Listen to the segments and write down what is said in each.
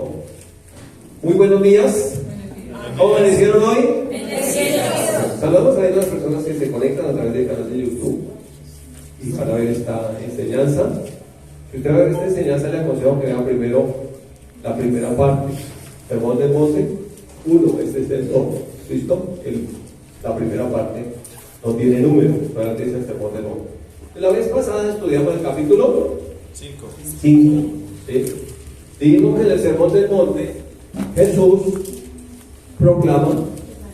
¿no? Muy buenos días. ¿Cómo me hicieron hoy? Saludamos a las personas que se conectan a través del canal de YouTube y para ver esta enseñanza. Si usted va a ver esta enseñanza, le aconsejo que vea primero la primera parte. Sermón del Monte 1, este es el todo. ¿Listo? La primera parte no tiene número, solamente dice el Sermón del Monte. La vez pasada estudiamos el capítulo 5. ¿Sí? Dijimos que en el Sermón del Monte Jesús proclama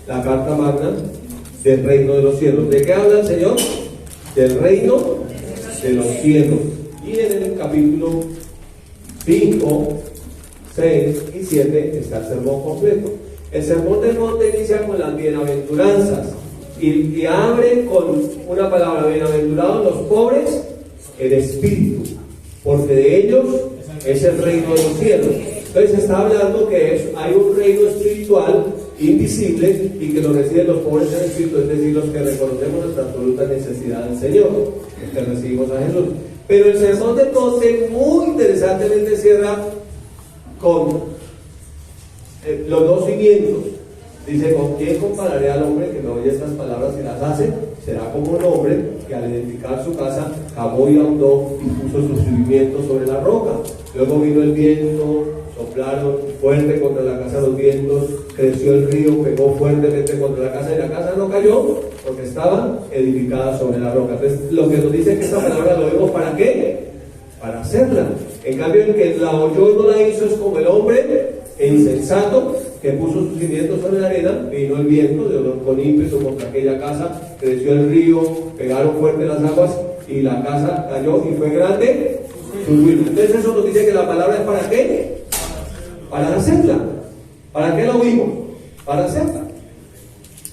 la carta magna del reino de los cielos. ¿De qué habla el Señor? Del reino de los cielos. Y en el capítulo 5, 6 y 7 está el sermón completo. El sermón del monte inicia con las bienaventuranzas y abre con una palabra: bienaventurados los pobres en espíritu, porque de ellos es el reino de los cielos. Entonces está hablando que hay un reino espiritual invisible y que lo reciben los pobres en espíritu, es decir, los que reconocemos nuestra absoluta necesidad del Señor, los que recibimos a Jesús. Pero el sermón del monte muy interesantemente cierra con los dos cimientos. Dice: ¿con quién compararé al hombre que me oye estas palabras y las hace? Será como un hombre que al edificar su casa cavó y ahondó y puso sus cimientos sobre la roca. Luego vino el viento, soplaron fuerte contra la casa los vientos, creció el río, pegó fuertemente contra la casa y la casa no cayó porque estaba edificada sobre la roca. Entonces lo que nos dice que esta palabra lo vemos ¿para qué? Para hacerla. En cambio el que la oyó y no la hizo es como el hombre insensato que puso sus cimientos sobre la arena. Vino el viento con ímpetu contra aquella casa, creció el río, pegaron fuerte las aguas y la casa cayó y fue grande su ruina. Entonces eso nos dice que la palabra es ¿para qué? Para hacerla. ¿Para qué la oímos? Para hacerla.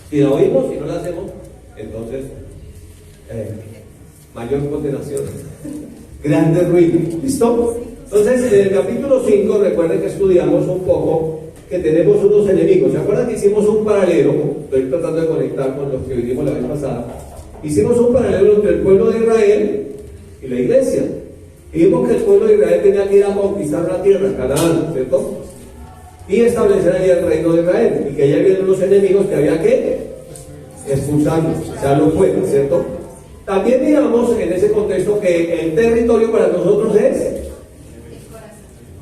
Si la oímos y no la hacemos, entonces mayor condenación, grande ruina. ¿Listo? Entonces en el capítulo 5 recuerden que estudiamos un poco que tenemos unos enemigos. ¿Se acuerdan que hicimos un paralelo? Estoy tratando de conectar con los que vivimos la vez pasada. Hicimos un paralelo entre el pueblo de Israel y la iglesia. Y vimos que el pueblo de Israel tenía que ir a conquistar la tierra, Canaán, ¿cierto? Y establecer ahí el reino de Israel. Y que allá vienen unos enemigos que había que expulsarlos, echarlos fuera, ¿cierto? También digamos en ese contexto que el territorio para nosotros es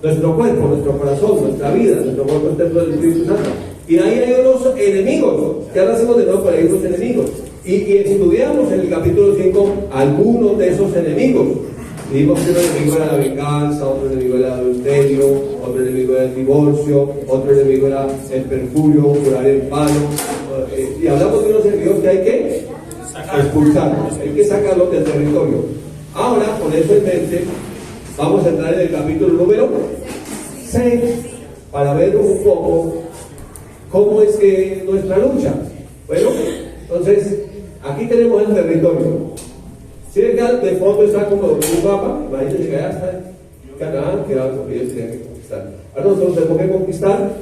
nuestro cuerpo, nuestro corazón, nuestra vida. Nuestro cuerpo es templo del Espíritu Santo. Y ahí hay unos enemigos. Ya lo hacemos de nuevo, pero hay unos enemigos. Y estudiamos en el capítulo 5 algunos de esos enemigos. Dijimos que un enemigo era la venganza, otro enemigo era el adulterio, otro enemigo era el divorcio, otro enemigo era el perjurio, curar el palo. Y hablamos de unos enemigos que hay que expulsarlos, hay que sacarlos del territorio. Ahora, con eso en mente, vamos a entrar en el capítulo número 6 para ver un poco cómo es que nuestra lucha. Bueno, entonces, aquí tenemos el territorio. Si ven que de fondo está como un mapa, imagínense que allá está Canaán, que era lo que ellos tenían que conquistar. Ahora nosotros tenemos que conquistar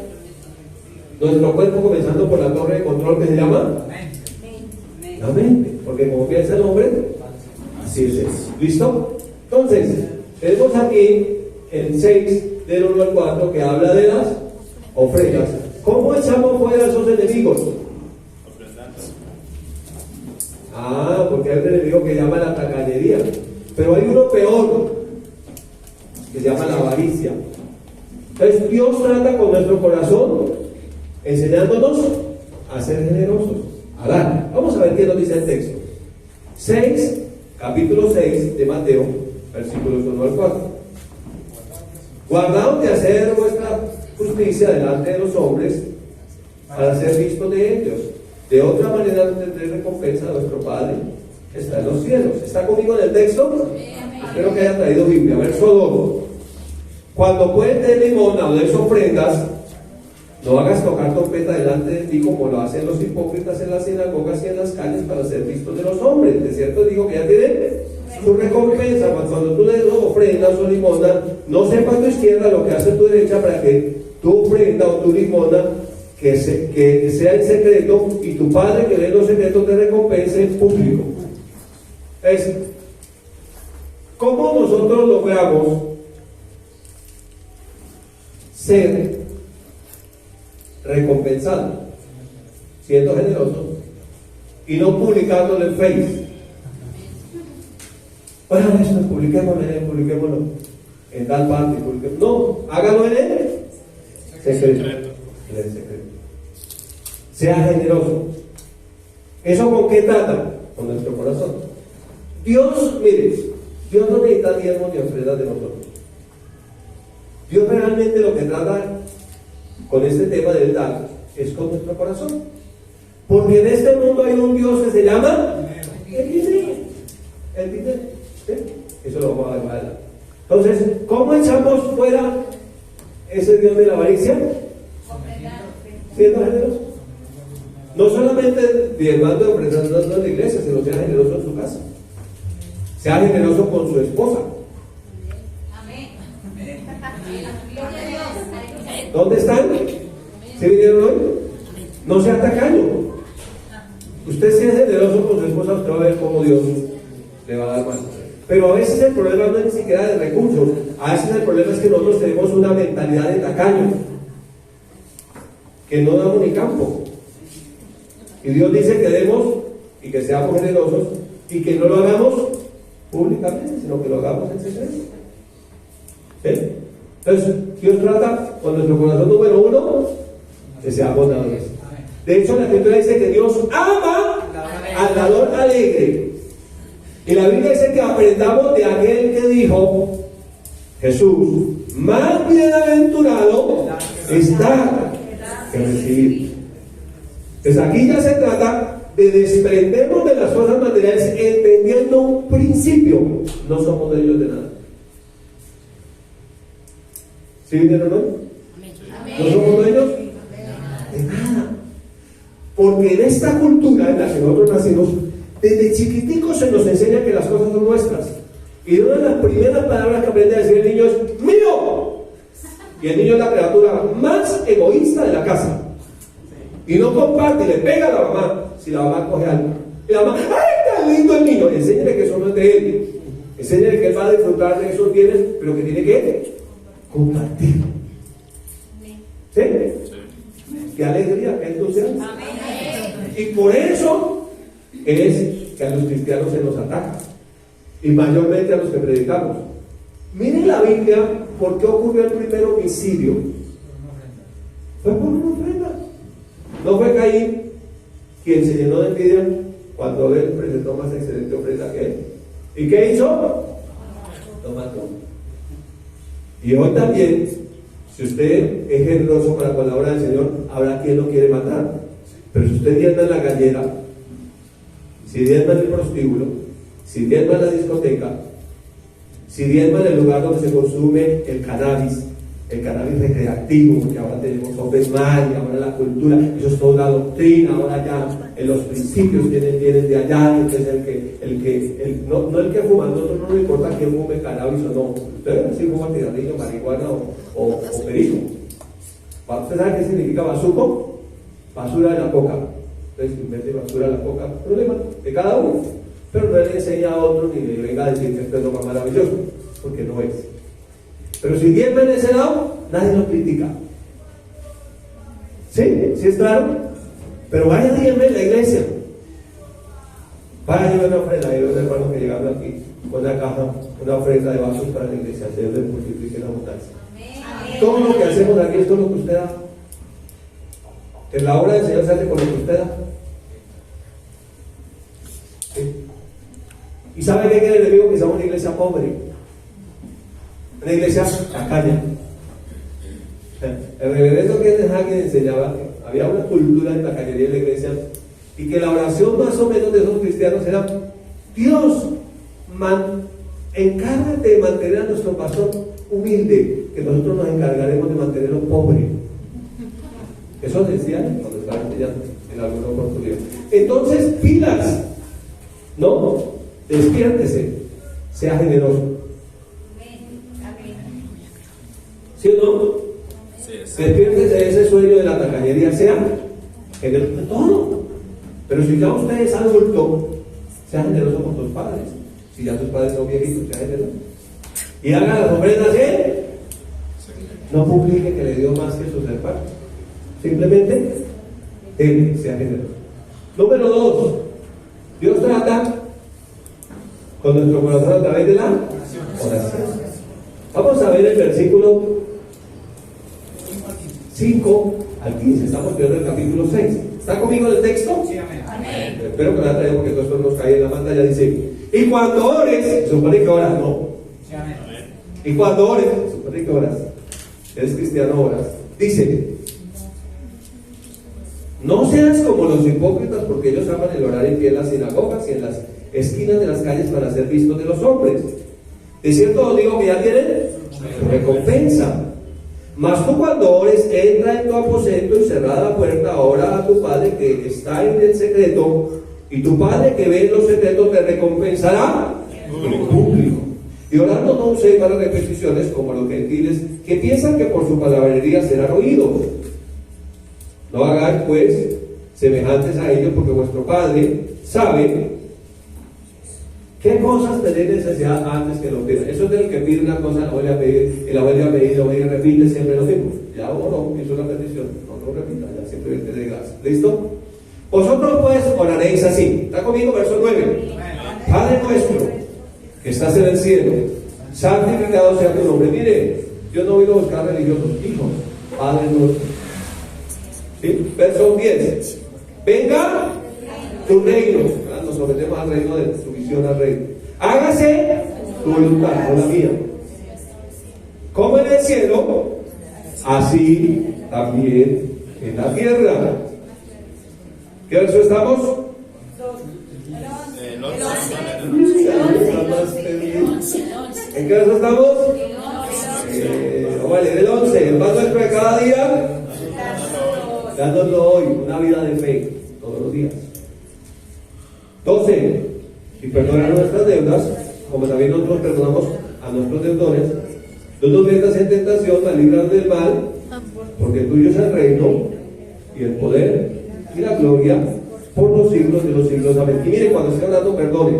nuestro cuerpo, comenzando por la torre de control que se llama la mente, porque como piensa el hombre, así es eso. ¿Listo? Entonces, tenemos aquí el 6 del 1 al 4 que habla de las ofrendas. ¿Cómo echamos fuera a esos enemigos? Porque hay un enemigo que llama la tacañería, pero hay uno peor que se llama la avaricia. Entonces Dios trata con nuestro corazón enseñándonos a ser generosos, a dar. Vamos a ver qué nos dice el texto. Capítulo 6 de Mateo, versículos 1 al 4. Guardaos de hacer vuestra justicia delante de los hombres para ser vistos de ellos. De otra manera no tendré recompensa de vuestro Padre que está en los cielos. ¿Está conmigo en el texto? Espero que haya traído Biblia. Verso 2. Cuando puedes de limosna o des ofrendas, no hagas tocar trompeta delante de ti como lo hacen los hipócritas en las sinagogas y en las calles para ser vistos de los hombres. De cierto digo que ya tienen su recompensa. Cuando tú le des ofrendas o limosna, no sepa tu izquierda lo que hace tu derecha, para que tu ofrenda o tu limosna que sea en secreto, y tu Padre que ve en los secretos te recompense en público. Es ¿cómo nosotros logramos ser recompensado siendo generoso y no publicándolo en Facebook. Bueno, esto publiquémoslo en tal parte, no, hágalo en el secreto. En el secreto. Sea generoso. ¿Eso con qué trata? Con nuestro corazón. Dios, mire, Dios no necesita diezmos ni ofrendas de nosotros. Dios realmente lo que trata con este tema del dar es con nuestro corazón. Porque en este mundo hay un Dios que se llama el dinero. El dinero. ¿Sí? Eso lo vamos a ver más adelante. Entonces, ¿cómo echamos fuera ese Dios de la avaricia? Siendo generoso. No solamente diezmando y ofrendando en la iglesia, sino sea generoso en su casa. Sea generoso con su esposa. ¿Dónde están? ¿Se vinieron hoy? No sea tacaño. Usted sea generoso con su esposa, usted va a ver cómo Dios le va a dar más. Pero a veces el problema no es ni siquiera de recursos. A veces el problema es que nosotros tenemos una mentalidad de tacaño, que no damos ni campo. Y Dios dice que demos y que seamos generosos y que no lo hagamos públicamente, sino que lo hagamos en secreto. ¿Sí? Entonces, Dios trata con nuestro corazón número uno que seamos dadores. De hecho, la Escritura dice que Dios ama al dador alegre. Y la Biblia dice que aprendamos de aquel que dijo, Jesús, más bienaventurado está que recibir. Pues aquí ya se trata de desprendernos de las cosas materiales entendiendo un principio. No somos dueños de nada. ¿Sí vinieron hoy? ¿No somos dueños de nada? Porque en esta cultura en la que nosotros nacimos, desde chiquiticos se nos enseña que las cosas son nuestras. Y una de las primeras palabras que aprende a decir el niño es mío. Y el niño es la criatura más egoísta de la casa. Y no comparte, y le pega a la mamá si la mamá coge algo. Y la mamá, ¡ay, tan lindo el niño! Enséñale que eso no es de él. Enséñale que él va a disfrutar de esos bienes, pero que tiene que compartir. ¿Sí? ¡Qué alegría! ¡Qué entusiasmo! Y por eso es que a los cristianos se nos ataca. Y mayormente a los que predicamos. Miren la Biblia, ¿por qué ocurrió el primer homicidio? Fue por una ofrenda. No fue Caín quien se llenó de envidia cuando él presentó más excelente ofrenda que él. ¿Y qué hizo? Lo mató. Y hoy también, si usted es generoso para con la obra del Señor, habrá quien lo quiere matar. Pero si usted diezma en la gallera, si diezma en el prostíbulo, si diezma en la discoteca, si diezma en el lugar donde se consume el cannabis recreativo, porque ahora tenemos open mind, ahora la cultura, eso es toda la doctrina, ahora ya en los principios vienen de allá, entonces no el que fuma, nosotros no nos importa quién fume cannabis o no, usted si fuma cigarrillo, marihuana o perico. ¿Usted sabe qué significa bazuco? Basura de la coca. Entonces, en vez de basura de la coca, problema de cada uno. Pero no le enseña a otro ni le venga a decir que esto es lo más maravilloso, porque no es. Pero si diezma en ese lado, nadie lo critica. ¿Sí? ¿Sí es claro? Pero vaya diezma en la iglesia. Vaya llevar una ofrenda. Hay unos hermanos que llegaron aquí con una caja, una ofrenda de vasos para la iglesia. El Señor les multiplique la abundancia. Todo lo que hacemos aquí es todo lo que usted da. En la obra del Señor se hace con lo que usted da. ¿Sí? ¿Y sabe qué es el enemigo? Que somos una iglesia pobre. Una iglesia tacaña. El reverendo Kenneth Hagin enseñaba que había una cultura de tacañería en la iglesia y que la oración más o menos de esos cristianos era: Dios, encárgate de mantener a nuestro pastor humilde, que nosotros nos encargaremos de mantenerlo pobre. Eso decían cuando estaban enseñando en alguna oportunidad. Entonces, pilas, no, despiértese, sea generoso. ¿Sí o no? Sí. Despiértese de ese sueño de la tacañería, sea generoso de todo. Pero si ya usted es adulto, sea generoso con tus padres. Si ya tus padres son viejitos, sea generoso. Y haga las ofrendas no publique que le dio más que sus hermanos. Simplemente, Él sea generoso. Número 2, Dios trata con nuestro corazón a través de la oración. Vamos a ver el versículo 5 al 15. Estamos viendo el capítulo 6. ¿Está conmigo en el texto? Sí, amén. Espero que lo haya traído porque todo esto nos cae en la pantalla. Dice: y cuando ores, supone que oras, no. Sí, amén. Y cuando ores, supone que oras. Eres cristiano, oras. Dice: no seas como los hipócritas, porque ellos aman el orar en pie en las sinagogas y en las esquinas de las calles para ser vistos de los hombres. De cierto os digo que ya tienen su recompensa. Mas tú, cuando ores, entra en tu aposento y cerrada la puerta, ora a tu Padre que está en el secreto, y tu Padre que ve en los secretos te recompensará en público. Y orando no uséis malas repeticiones como los gentiles, que piensan que por su palabrería serán oídos. No hagáis pues semejantes a ellos, porque vuestro Padre sabe qué cosas tenéis necesidad antes que lo pidan. Eso es de lo que pide una cosa, la vuelve a pedir, y la vuelve a pedir, la vuelve a repite siempre lo mismo. Ya oró, hizo una petición, no lo repita, ya simplemente de gracia. ¿Listo? Vosotros pues oraréis así. ¿Está conmigo? Verso 9. Padre nuestro, que estás en el cielo, santificado sea tu nombre. Mire, yo no vino a buscar religiosos, hijos, Padre nuestro. ¿Sí? Verso 10. Venga tu reino. Nos sometemos al reino de tu visión al reino. Hágase tu voluntad, no la mía. Como en el cielo, así también en la tierra. ¿Qué verso estamos? ¿En qué verso estamos? Vale, del 11. El pan nuestro de cada día, dándolo hoy, una vida de fe, todos los días. 12. Y perdonar nuestras deudas, como también nosotros perdonamos a nuestros deudores. No nos metas en tentación, mas líbranos del mal, porque tuyo es el reino, y el poder, y la gloria, por los siglos de los siglos. Amén. Y mire, cuando esté orando, perdone.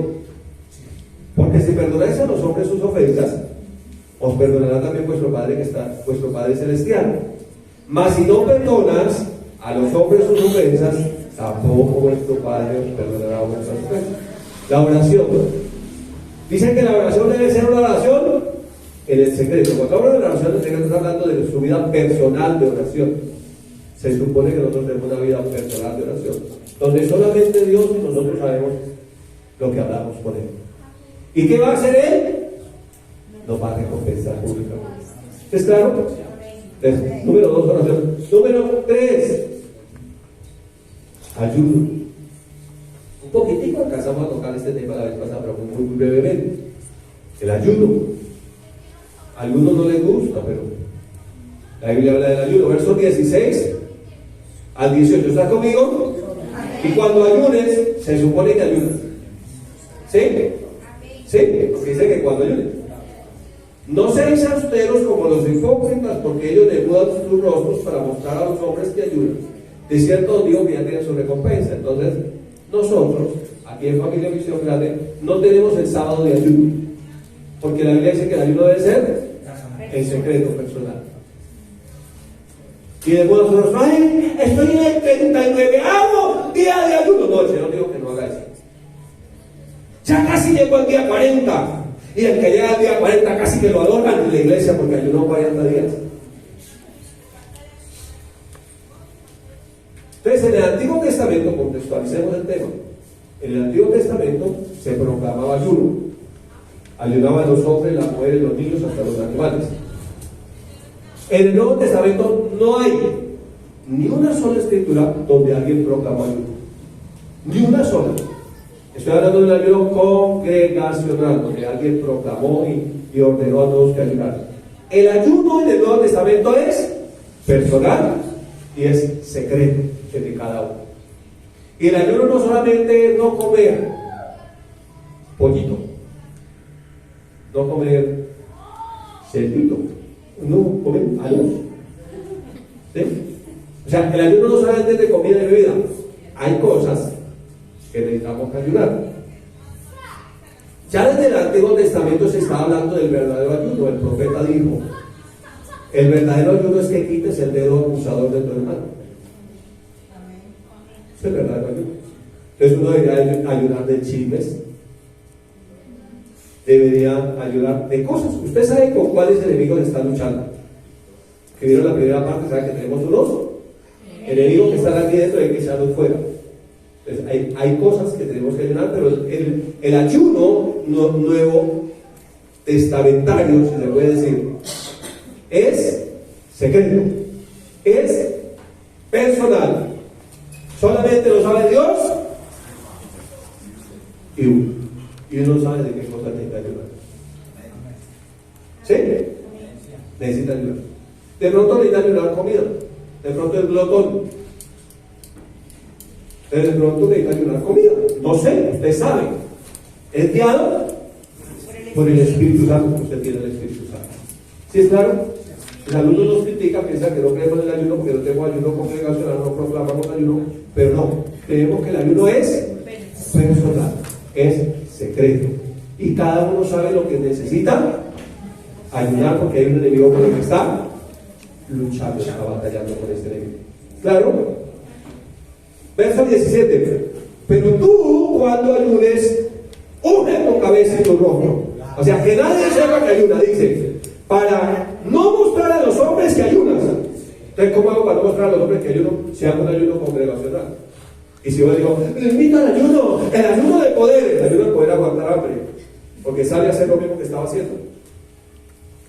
Porque si perdonáis a los hombres sus ofensas, os perdonará también vuestro Padre que está, vuestro Padre celestial. Mas si no perdonas a los hombres sus ofensas, tampoco vuestro Padre os perdonará vuestras ofensas. La oración. Dicen que la oración debe ser una oración en el secreto. Cuando hablo de la oración en el secreto, está hablando de su vida personal de oración. Se supone que nosotros tenemos una vida personal de oración, donde solamente Dios y nosotros sabemos lo que hablamos con Él. ¿Y qué va a hacer Él? Nos va a recompensar públicamente. ¿Es claro? Entonces, número 2, oración. Número 3, ayuno. Un poquitico alcanzamos a tocar este tema la vez pasada, pero muy brevemente. El ayuno. A algunos no les gusta, pero la Biblia habla del ayuno. Verso 16 al 18. ¿Estás conmigo? Y cuando ayunes, se supone que ayunas. ¿Sí? ¿Sí? Porque dice que cuando ayunes. No seáis austeros como los hipócritas, porque ellos desnudan sus rostros para mostrar a los hombres que ayudan. De cierto os digo que ya tienen su recompensa. Entonces, nosotros, aquí en Familia Visión Grande, no tenemos el sábado de ayuno, porque la Biblia dice que el ayuno debe ser en secreto personal. Y después nosotros, ¡ay! Estoy en el 39º día de ayuno. No, el Señor dijo que no haga eso. Ya casi llegó el día 40. Y el que llega al día 40 casi que lo adoran en la iglesia porque ayunó 40 días. Entonces, en el Antiguo Testamento, contextualicemos el tema. En el Antiguo Testamento se proclamaba ayuno. Ayunaban los hombres, las mujeres, los niños, hasta los animales. En el Nuevo Testamento no hay ni una sola escritura donde alguien proclamó ayuno. Ni una sola. Estoy hablando de un ayuno congregacional, donde alguien proclamó y ordenó a todos que ayunaran. El ayuno en el Nuevo Testamento es personal y es secreto de cada uno. Y el ayuno no solamente es no comer pollito, no comer cerdito, no comer algo. ¿Sí? O sea, el ayuno no solamente es de comida y bebida, hay cosas que necesitamos que ayudar. Ya desde el Antiguo Testamento se estaba hablando del verdadero ayuno. El profeta dijo El verdadero ayuno es que quites el dedo acusador de tu hermano. Es el verdadero ayuno. Entonces uno debería ayudar de chismes, debería ayudar de cosas. Usted sabe con cuáles enemigos está luchando. Que vieron la primera parte, sabe que tenemos unos enemigos que están aquí dentro y hay que echarlos fuera. Entonces hay cosas que tenemos que ayunar, pero el ayuno nuevo testamentario, si se puede decir, es secreto, es personal, solamente lo sabe Dios y uno sabe de qué cosa necesita ayudar. ¿Sí? Necesita ayudar. De pronto necesita ayudar comida, de pronto es glotón, de pronto necesita ayudar comida, no sé, usted sabe, es guiado por el Espíritu Santo. Usted tiene el Espíritu Santo. ¿Sí es claro? El alumno nos critica, piensa que no creemos en el ayuno porque no tenemos ayuno congregacional, no proclamamos ayuno, pero no, creemos que el ayuno es personal, es secreto, y cada uno sabe lo que necesita ayudar, porque hay un enemigo con el que está luchando, está batallando con ese enemigo. ¿Claro? Verso 17. Pero tú, cuando ayunes, unge tu cabeza y tu rostro. O sea, que nadie sepa que ayuna, dice, para no mostrar a los hombres que ayunas. Entonces, ¿cómo hago para no mostrar a los hombres que ayuno si hago un ayuno congregacional? Y si yo digo, invita al ayuno, el ayuno de poder, el ayuno de poder aguantar hambre, porque sabe hacer lo mismo que estaba haciendo.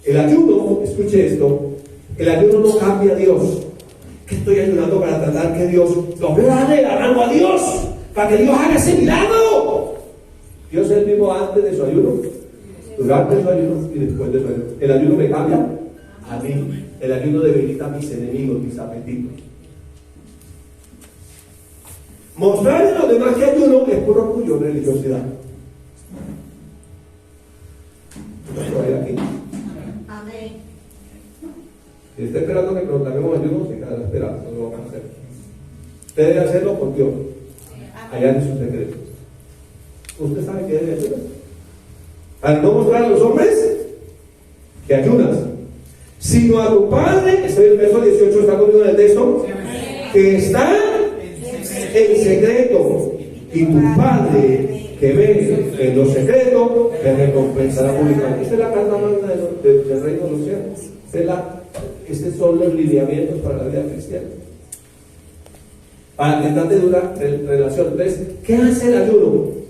El ayuno, escuche esto, el ayuno no cambia a Dios. ¿Qué estoy ayunando para tratar que Dios doblare la mano a Dios? Para que Dios haga ese milagro. Dios es el mismo antes de su ayuno, durante su ayuno y después de su ayuno. El ayuno me cambia a mí. El ayuno debilita a mis enemigos, mis apetitos. Mostrar a los demás que ayuno es puro orgullo, religiosidad. ¿No hay aquí? Amén. Si está esperando que proclamemos ayuno, se queda esperando, no lo vamos a hacer. Usted debe hacerlo con Dios, allá en su secreto. Usted sabe que debe ayunar. Para no mostrar a los hombres que ayunas, sino a tu Padre, estoy en el verso 18, está conmigo en el texto, que está en secreto, y tu Padre que ve en lo secreto te recompensará públicamente. Esta es la carta magna del reino de los cielos. Estos son los lineamientos para la vida cristiana, para que trate de una relación. Entonces, ¿qué hace el ayuno?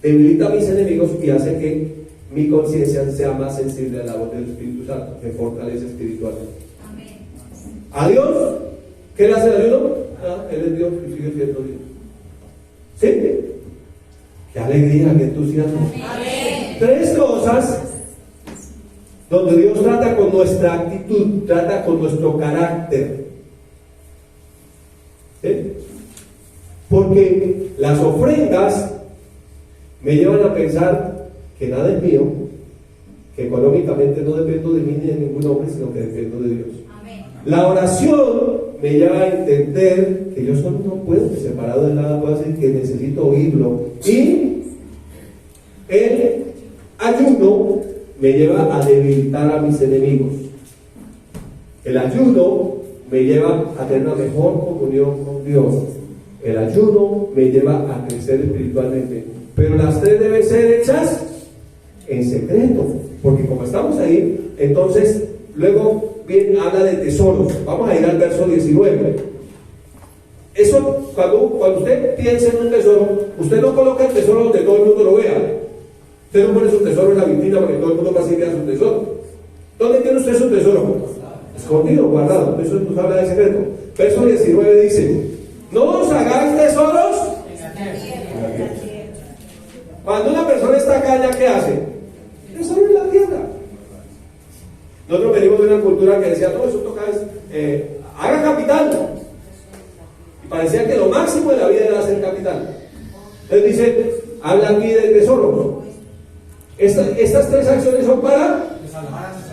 Debilita a mis enemigos y hace que mi conciencia sea más sensible a la voz del Espíritu Santo, que fortalece espiritualmente. Amén. ¿A Dios? ¿Qué le hace el ayuno? Él es Dios y sigue siendo Dios. ¿Sí? ¡Qué alegría, qué entusiasmo! Amén. Tres cosas donde Dios trata con nuestra actitud, trata con nuestro carácter. ¿Sí? Porque las ofrendas me llevan a pensar que nada es mío, que económicamente no dependo de mí ni de ningún hombre, sino que dependo de Dios. Amén. La oración me lleva a entender que yo solo no puedo, que separado de nada puedo hacer, que necesito oírlo. Y el ayuno me lleva a debilitar a mis enemigos. El ayuno me lleva a tener una mejor comunión con Dios. El ayuno me lleva a crecer espiritualmente. Pero las tres deben ser hechas en secreto, porque como estamos ahí, entonces luego bien habla de tesoros. Vamos a ir al verso 19. Eso, cuando usted piensa en un tesoro, usted no coloca el tesoro donde todo el mundo lo vea. Usted no pone su tesoro en la vitrina porque todo el mundo casi vea su tesoro. ¿Dónde tiene usted su tesoro? Escondido, guardado. Eso nos habla de secreto. Verso 19 dice: no os hagáis tesoros en la tierra. Cuando una persona está acá, ¿qué hace? Tesoro en la tierra. Nosotros venimos de una cultura que decía, no, eso toca haga capital. Y parecía que lo máximo de la vida era hacer capital. Entonces dice, habla aquí del tesoro. Estas tres acciones son para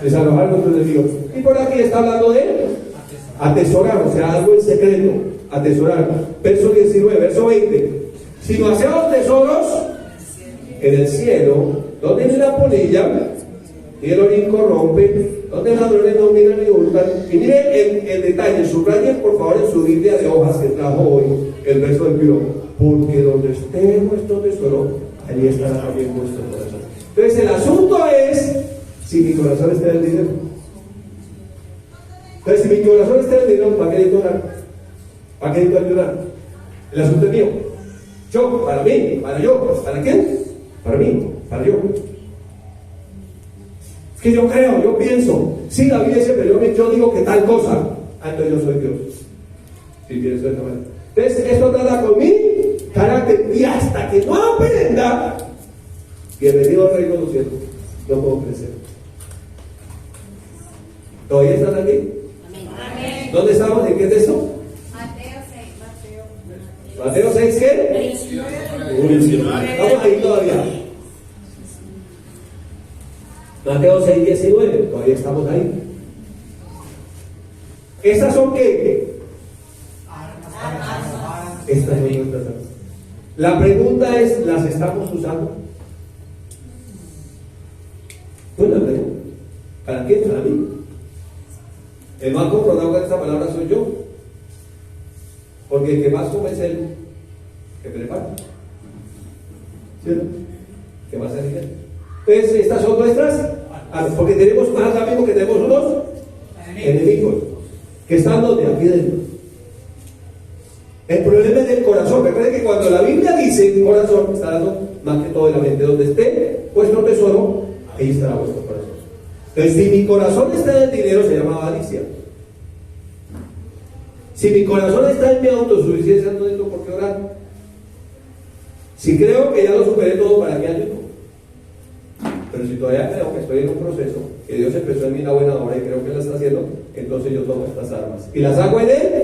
desalojar a nuestros enemigos. Y por aquí está hablando de atesorar, o sea, algo en secreto, atesorar. Verso 19, verso 20. Si no hacemos tesoros en el cielo, donde ni la polilla ni el orín corrompe, ¿Dónde ladrones no miran ni buscan? Y miren el detalle, subrayen por favor en su Biblia de hojas que trajo hoy el verso del Piro. Porque donde esté nuestro tesoro, allí estará también vuestro corazón. Entonces el asunto es si mi corazón está en el dinero. Entonces si mi corazón está en el dinero, ¿para qué necesito orar? ¿Para qué necesito ayudar? El asunto es mío. Yo, para mí, para yo. ¿Para quién? Para mí, para yo. Es que yo creo, yo pienso. Sí, la Biblia dice, pero yo digo que tal cosa. Entonces yo soy Dios. Si pienso de esa manera. Entonces esto trata con mi carácter. Y hasta que no aprenda, bienvenido al reino de los cielos, no puedo crecer. ¿Todavía están aquí? Amén. ¿Dónde estamos? ¿En qué texto? Mateo 6, ¿qué? Vamos ahí todavía. Mateo 6, 19, todavía estamos ahí. ¿Estas son qué? Estas son nuestras armas. La pregunta es, ¿las estamos usando? Buena pregunta. ¿Para quién? Para mí. El más confrontado con esta palabra soy yo. Porque el que más come es el que prepara. ¿Cierto? ¿Qué más hace? Entonces, estas son nuestras. Porque tenemos más amigos que tenemos unos enemigos. Que están donde aquí dentro. El problema es del corazón. Recuerden que cuando la Biblia dice corazón, está dando más que todo en la mente. Donde esté vuestro tesoro, ahí estará vuestro corazón. Entonces, si mi corazón está en el dinero, se llama avaricia. Si mi corazón está en mi autosuficiencia, no tengo por qué orar. Si creo que ya lo superé todo, ¿para qué ayuno? Pero si todavía creo que estoy en un proceso, que Dios empezó en mí la buena obra y creo que la está haciendo, entonces yo tomo estas armas y las hago en él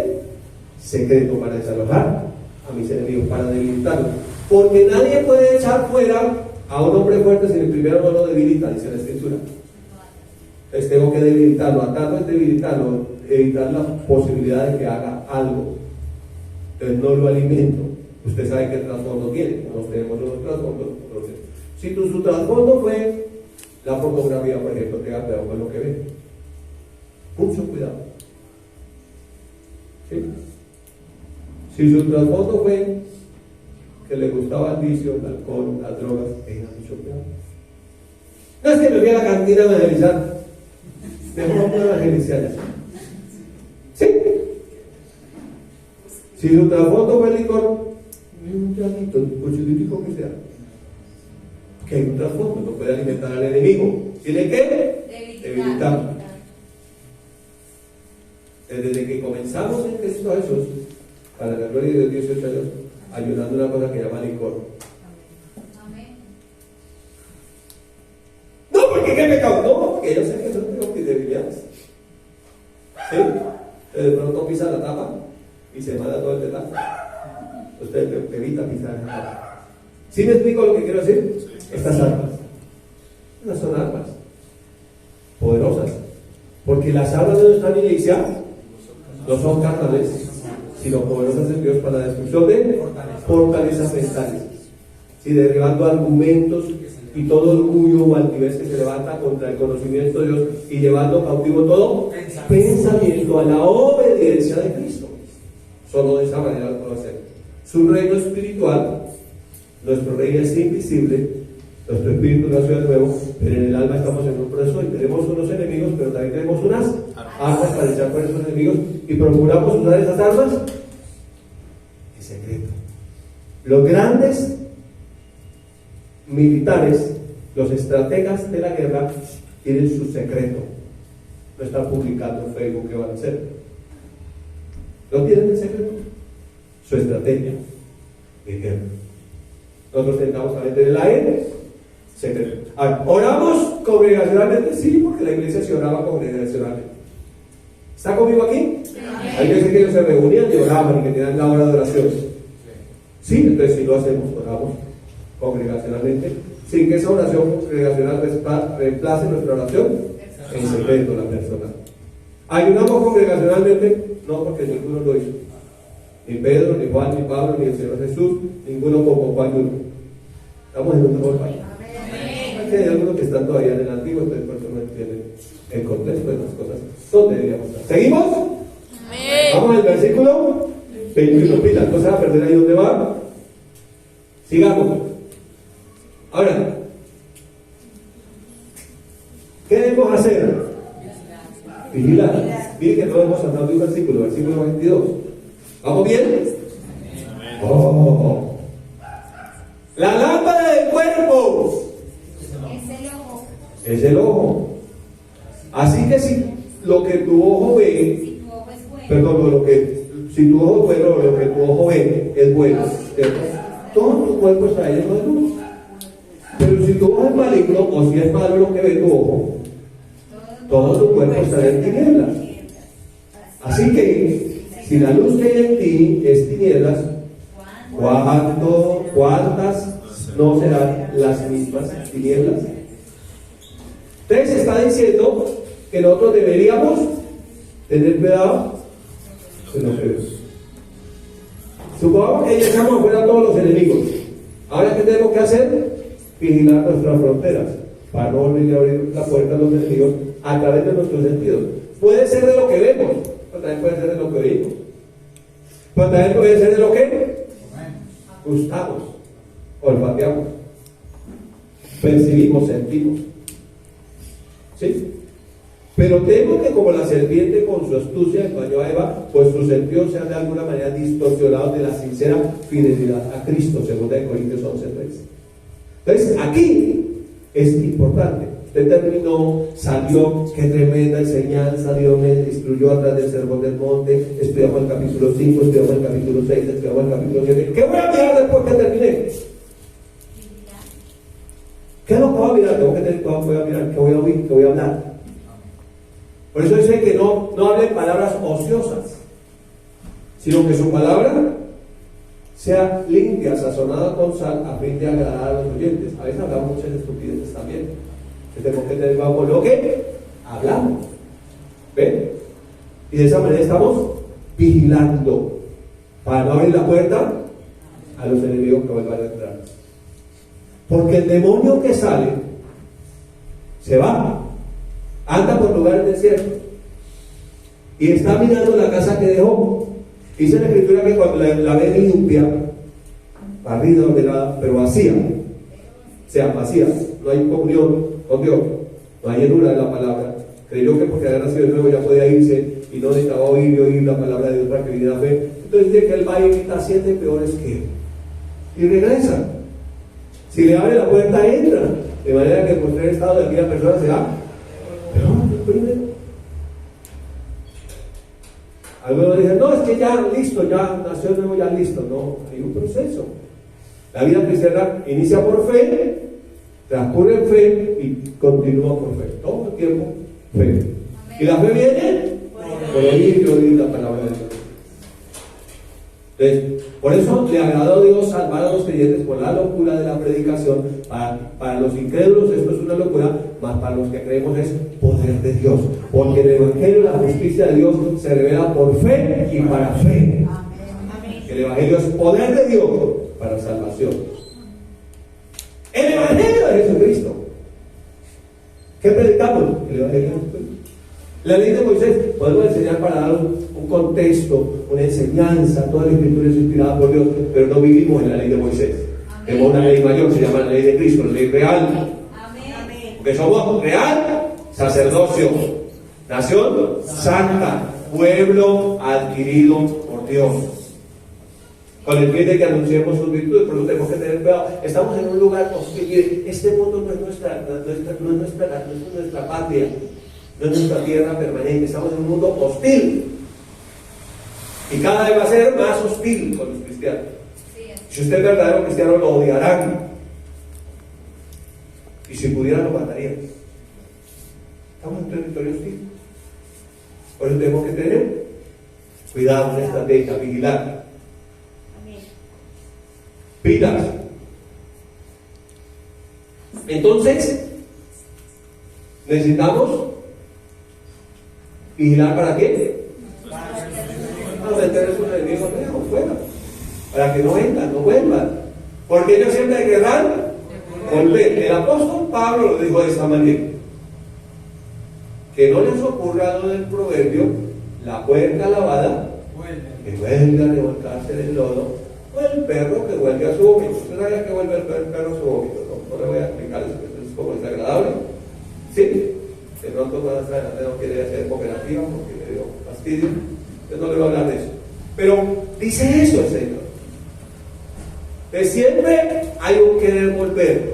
secreto para desalojar a mis enemigos, para debilitarlos. Porque nadie puede echar fuera a un hombre fuerte si el primero no lo debilita, dice la Escritura. Entonces tengo que debilitarlo. Atarlo es debilitarlo, evitar la posibilidad de que haga algo. Entonces no lo alimento. Usted sabe qué trasfondo tiene. Nosotros tenemos los trasfondos. Si su trasfondo fue la fotografía, por ejemplo, tenga cuidado con lo que ve. Mucho cuidado. ¿Sí? Si su trasfondo fue que le gustaba el vicio, el alcohol, las drogas, tenga mucho cuidado. No es que me fui a la cantina a evangelizar. Mejor no puedo evangelizar. ¿Sí? Si su trasfondo fue el licor, un traguito, un cuchillito que sea. Que hay un trasfondo, no puede alimentar al enemigo. ¿Tiene que? Debilitarlo. Desde que comenzamos en Cristo Jesús, para la gloria de Dios 18 años, ayudando a una cosa que llama licor. Amén. No, porque qué pecado, no, porque yo sé que son debilidades. ¿Sí? De pronto pisa la tapa y se manda todo el detalle. Usted evita pisar la tapa. ¿Sí me explico lo que quiero decir? Estas armas. Estas son armas poderosas. Porque las armas de nuestra milicia no son carnales, sino poderosas en Dios para la destrucción de fortalezas mentales. Si derribando argumentos y todo orgullo o altivez que se levanta contra el conocimiento de Dios y llevando cautivo todo pensamiento a la obediencia de Cristo. Solo de esa manera lo puedo hacer. Es un reino espiritual. Nuestro rey es invisible. Nuestro espíritu nació de nuevo, pero en el alma estamos en un proceso y tenemos unos enemigos, pero también tenemos unas armas para echar por esos enemigos y procuramos usar esas armas en secreto. Los grandes militares, los estrategas de la guerra, tienen su secreto. No están publicando en Facebook qué van a hacer. No tienen el secreto. Su estrategia de guerra. Nosotros tentamos a meter el aire secreto. ¿Oramos congregacionalmente? Sí, porque la iglesia se oraba congregacionalmente. ¿Está conmigo aquí? Sí. Hay veces que ellos se reunían y oraban y que tenían la hora de oración. Sí, entonces sí lo hacemos, oramos congregacionalmente, sin que esa oración congregacional reemplace nuestra oración en secreto la persona. ¿Ayunamos congregacionalmente? No, porque ninguno lo hizo. Ni Pedro, ni Juan, ni Pablo, ni el Señor Jesús, ninguno convocó ayuno. Estamos en un mejor país. Hay algunos que están todavía en el antiguo, entonces por eso no entienden. el contexto de las cosas donde deberíamos estar. ¿Seguimos? Amén. Vamos al versículo 21. Pita, no se va a perder ahí donde va. Sigamos. Ahora, ¿qué debemos hacer? Vigilar. Mire que no hemos saltado de un versículo 22. ¿Vamos bien? Oh. La lámpara del cuerpo Es el ojo. es el ojo. Así que si lo que tu ojo ve, Si tu ojo es bueno, perdón, si tu ojo es bueno, lo que tu ojo ve es bueno, todo tu cuerpo está lleno de luz. Pero si tu ojo es maligno, o si es malo lo que ve tu ojo, todo tu cuerpo estará en tinieblas. Así que, si la luz que hay en ti es tinieblas, ¿cuántas no serán las mismas tinieblas? Entonces está diciendo que nosotros deberíamos tener cuidado de lo que vemos. Supongamos que ya echamos afuera a todos los enemigos. Ahora, ¿qué tenemos que hacer? Vigilar nuestras fronteras para no volver a abrir la puerta a los enemigos a través de nuestros sentidos. Puede ser de lo que vemos, pero también puede ser de lo que oímos, pero también puede ser de lo que gustamos, olfateamos, percibimos, sentimos. ¿Sí? Pero temo que como la serpiente con su astucia engañó a Eva, pues sus sentidos sean de alguna manera distorsionados de la sincera fidelidad a Cristo, según Corintios 11:3. Entonces, aquí es importante. Usted terminó, salió, qué tremenda enseñanza, Dios me instruyó a través del sermón del monte, estudiamos el capítulo 5, estudiamos el capítulo 6, estudiamos el capítulo 7. ¿Qué voy a mirar después que terminé? ¿Qué es lo que voy a mirar? Tengo que tener cuidado, voy a mirar, qué voy a oír, qué voy a hablar. Por eso dice que no hable palabras ociosas, sino que su palabra sea limpia, sazonada con sal, a fin de agradar a los oyentes. A veces hablamos muchas estupideces también. Tenemos que tener cuidado con lo que hablamos. ¿Ven? Y de esa manera estamos vigilando para no abrir la puerta a los enemigos que vuelvan a entrar. Porque el demonio que sale se va, anda por lugares desiertos y está mirando la casa que dejó. Dice la escritura que cuando la ve limpia, barrida, ordenada, pero vacía, o sea, vacía, no hay comunión con Dios, no hay llenura de la palabra, creyó que porque había nacido de nuevo ya podía irse y no necesitaba oír la palabra de Dios para que viniera fe. Entonces dice que él va y quita 7 peores que él y regresa. Si le abre la puerta, entra, de manera que por el estado de aquella persona se va. Pero primero, algunos dicen, no, es que ya listo, ya nació de nuevo, ya listo. No, hay un proceso. La vida cristiana inicia por fe, transcurre en fe y continúa por fe. Todo el tiempo, fe. Amén. ¿Y la fe viene? Por oír y oír la palabra de Dios. Entonces, por eso le agradó a Dios salvar a los creyentes por la locura de la predicación. Para los incrédulos esto es una locura, mas para los que creemos es poder de Dios. Porque el Evangelio, la justicia de Dios, se revela por fe y para fe. Amén. El Evangelio es poder de Dios para salvación. El Evangelio de Jesucristo. ¿Qué predicamos? El Evangelio de Jesucristo. La ley de Moisés podemos enseñar para dar un contexto, una enseñanza. Toda la escritura es inspirada por Dios, pero no vivimos en la ley de Moisés. Tenemos una ley mayor, se llama la ley de Cristo, la ley real. Amén. Porque somos real sacerdocio, nación santa, pueblo adquirido por Dios, con el fin de que anunciemos sus virtudes. Por eso tenemos que tener cuidado. Estamos en un lugar hostil. Este mundo no es nuestra patria, no es nuestra tierra permanente. Estamos en un mundo hostil y cada vez va a ser más hostil con los cristianos. Si usted es verdadero cristiano, lo odiarán, y si pudiera lo matarían. Estamos en un territorio hostil. Por eso tenemos que tener cuidado, una estrategia, vigilar. Pilas. Entonces necesitamos vigilar. ¿Para qué? Para meter esos enemigos lejos, fuera, para que no vengan, no vuelvan, porque ellos siempre querrán volver. El apóstol Pablo lo dijo de esa manera, que no les ocurra lo del proverbio, la puerca lavada, que vuelve a revolcarse en el lodo, o el perro que vuelve a su vómito. ¿Usted sabía que vuelve el perro a su vómito? No le voy a explicar eso, porque es como desagradable. Sí, de pronto más adelante no quiere hacer cooperativa porque le dio fastidio, entonces no le voy a hablar de eso. Pero dice eso el Señor. Que siempre hay un querer volver,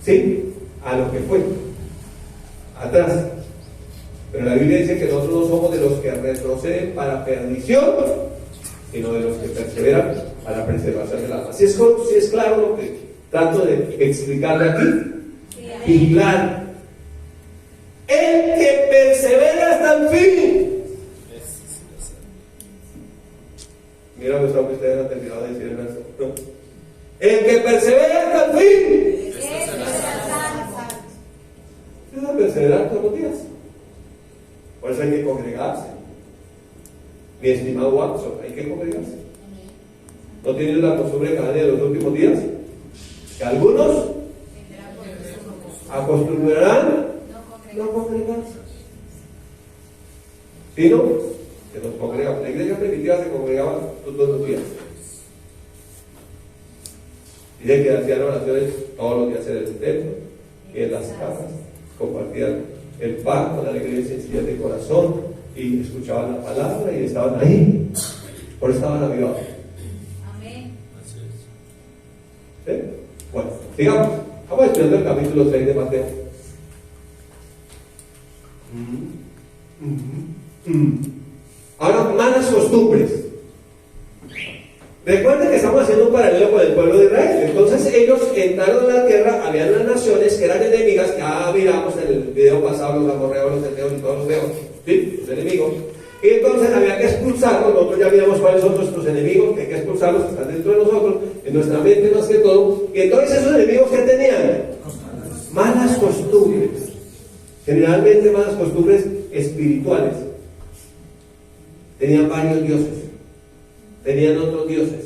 ¿sí? A lo que fue, atrás. Pero la Biblia dice que nosotros no somos de los que retroceden para perdición, sino de los que perseveran para preservación del alma. Si es claro lo que trato de explicarle aquí, y claro, el que persevera hasta el fin. Mira, que ustedes han terminado de decir el verso. No. El que persevera hasta el fin. Es a perseverar todos los días. Por eso hay que congregarse. Mi estimado Watson, hay que congregarse. ¿No tienen la costumbre cada día de los últimos días? Que algunos acostumbrarán no congregarse. ¿Sí, no? Que nos congregamos. La iglesia primitiva se congregaba todos los días. Dice que hacían oraciones todos los días en el templo y en las casas. Compartían el pan con alegría y sencillez de corazón y escuchaban la palabra y estaban ahí. Por eso estaban avivados. Amén. ¿Sí? Bueno, sigamos. Vamos estudiando el capítulo 6 de Mateo. Ahora, malas costumbres. Recuerden que estamos haciendo un paralelo con el pueblo de Israel. Entonces ellos entraron a la tierra, habían unas naciones que eran enemigas, que miramos en el video pasado, los amorreos, los eteos y todos los feos, ¿sí? Los enemigos. Y entonces había que expulsarlos. Nosotros ya miramos cuáles son nuestros enemigos, que hay que expulsarlos, que están dentro de nosotros, en nuestra mente más que todo. Y entonces esos enemigos que tenían malas costumbres, generalmente malas costumbres espirituales. Tenían varios dioses, tenían otros dioses.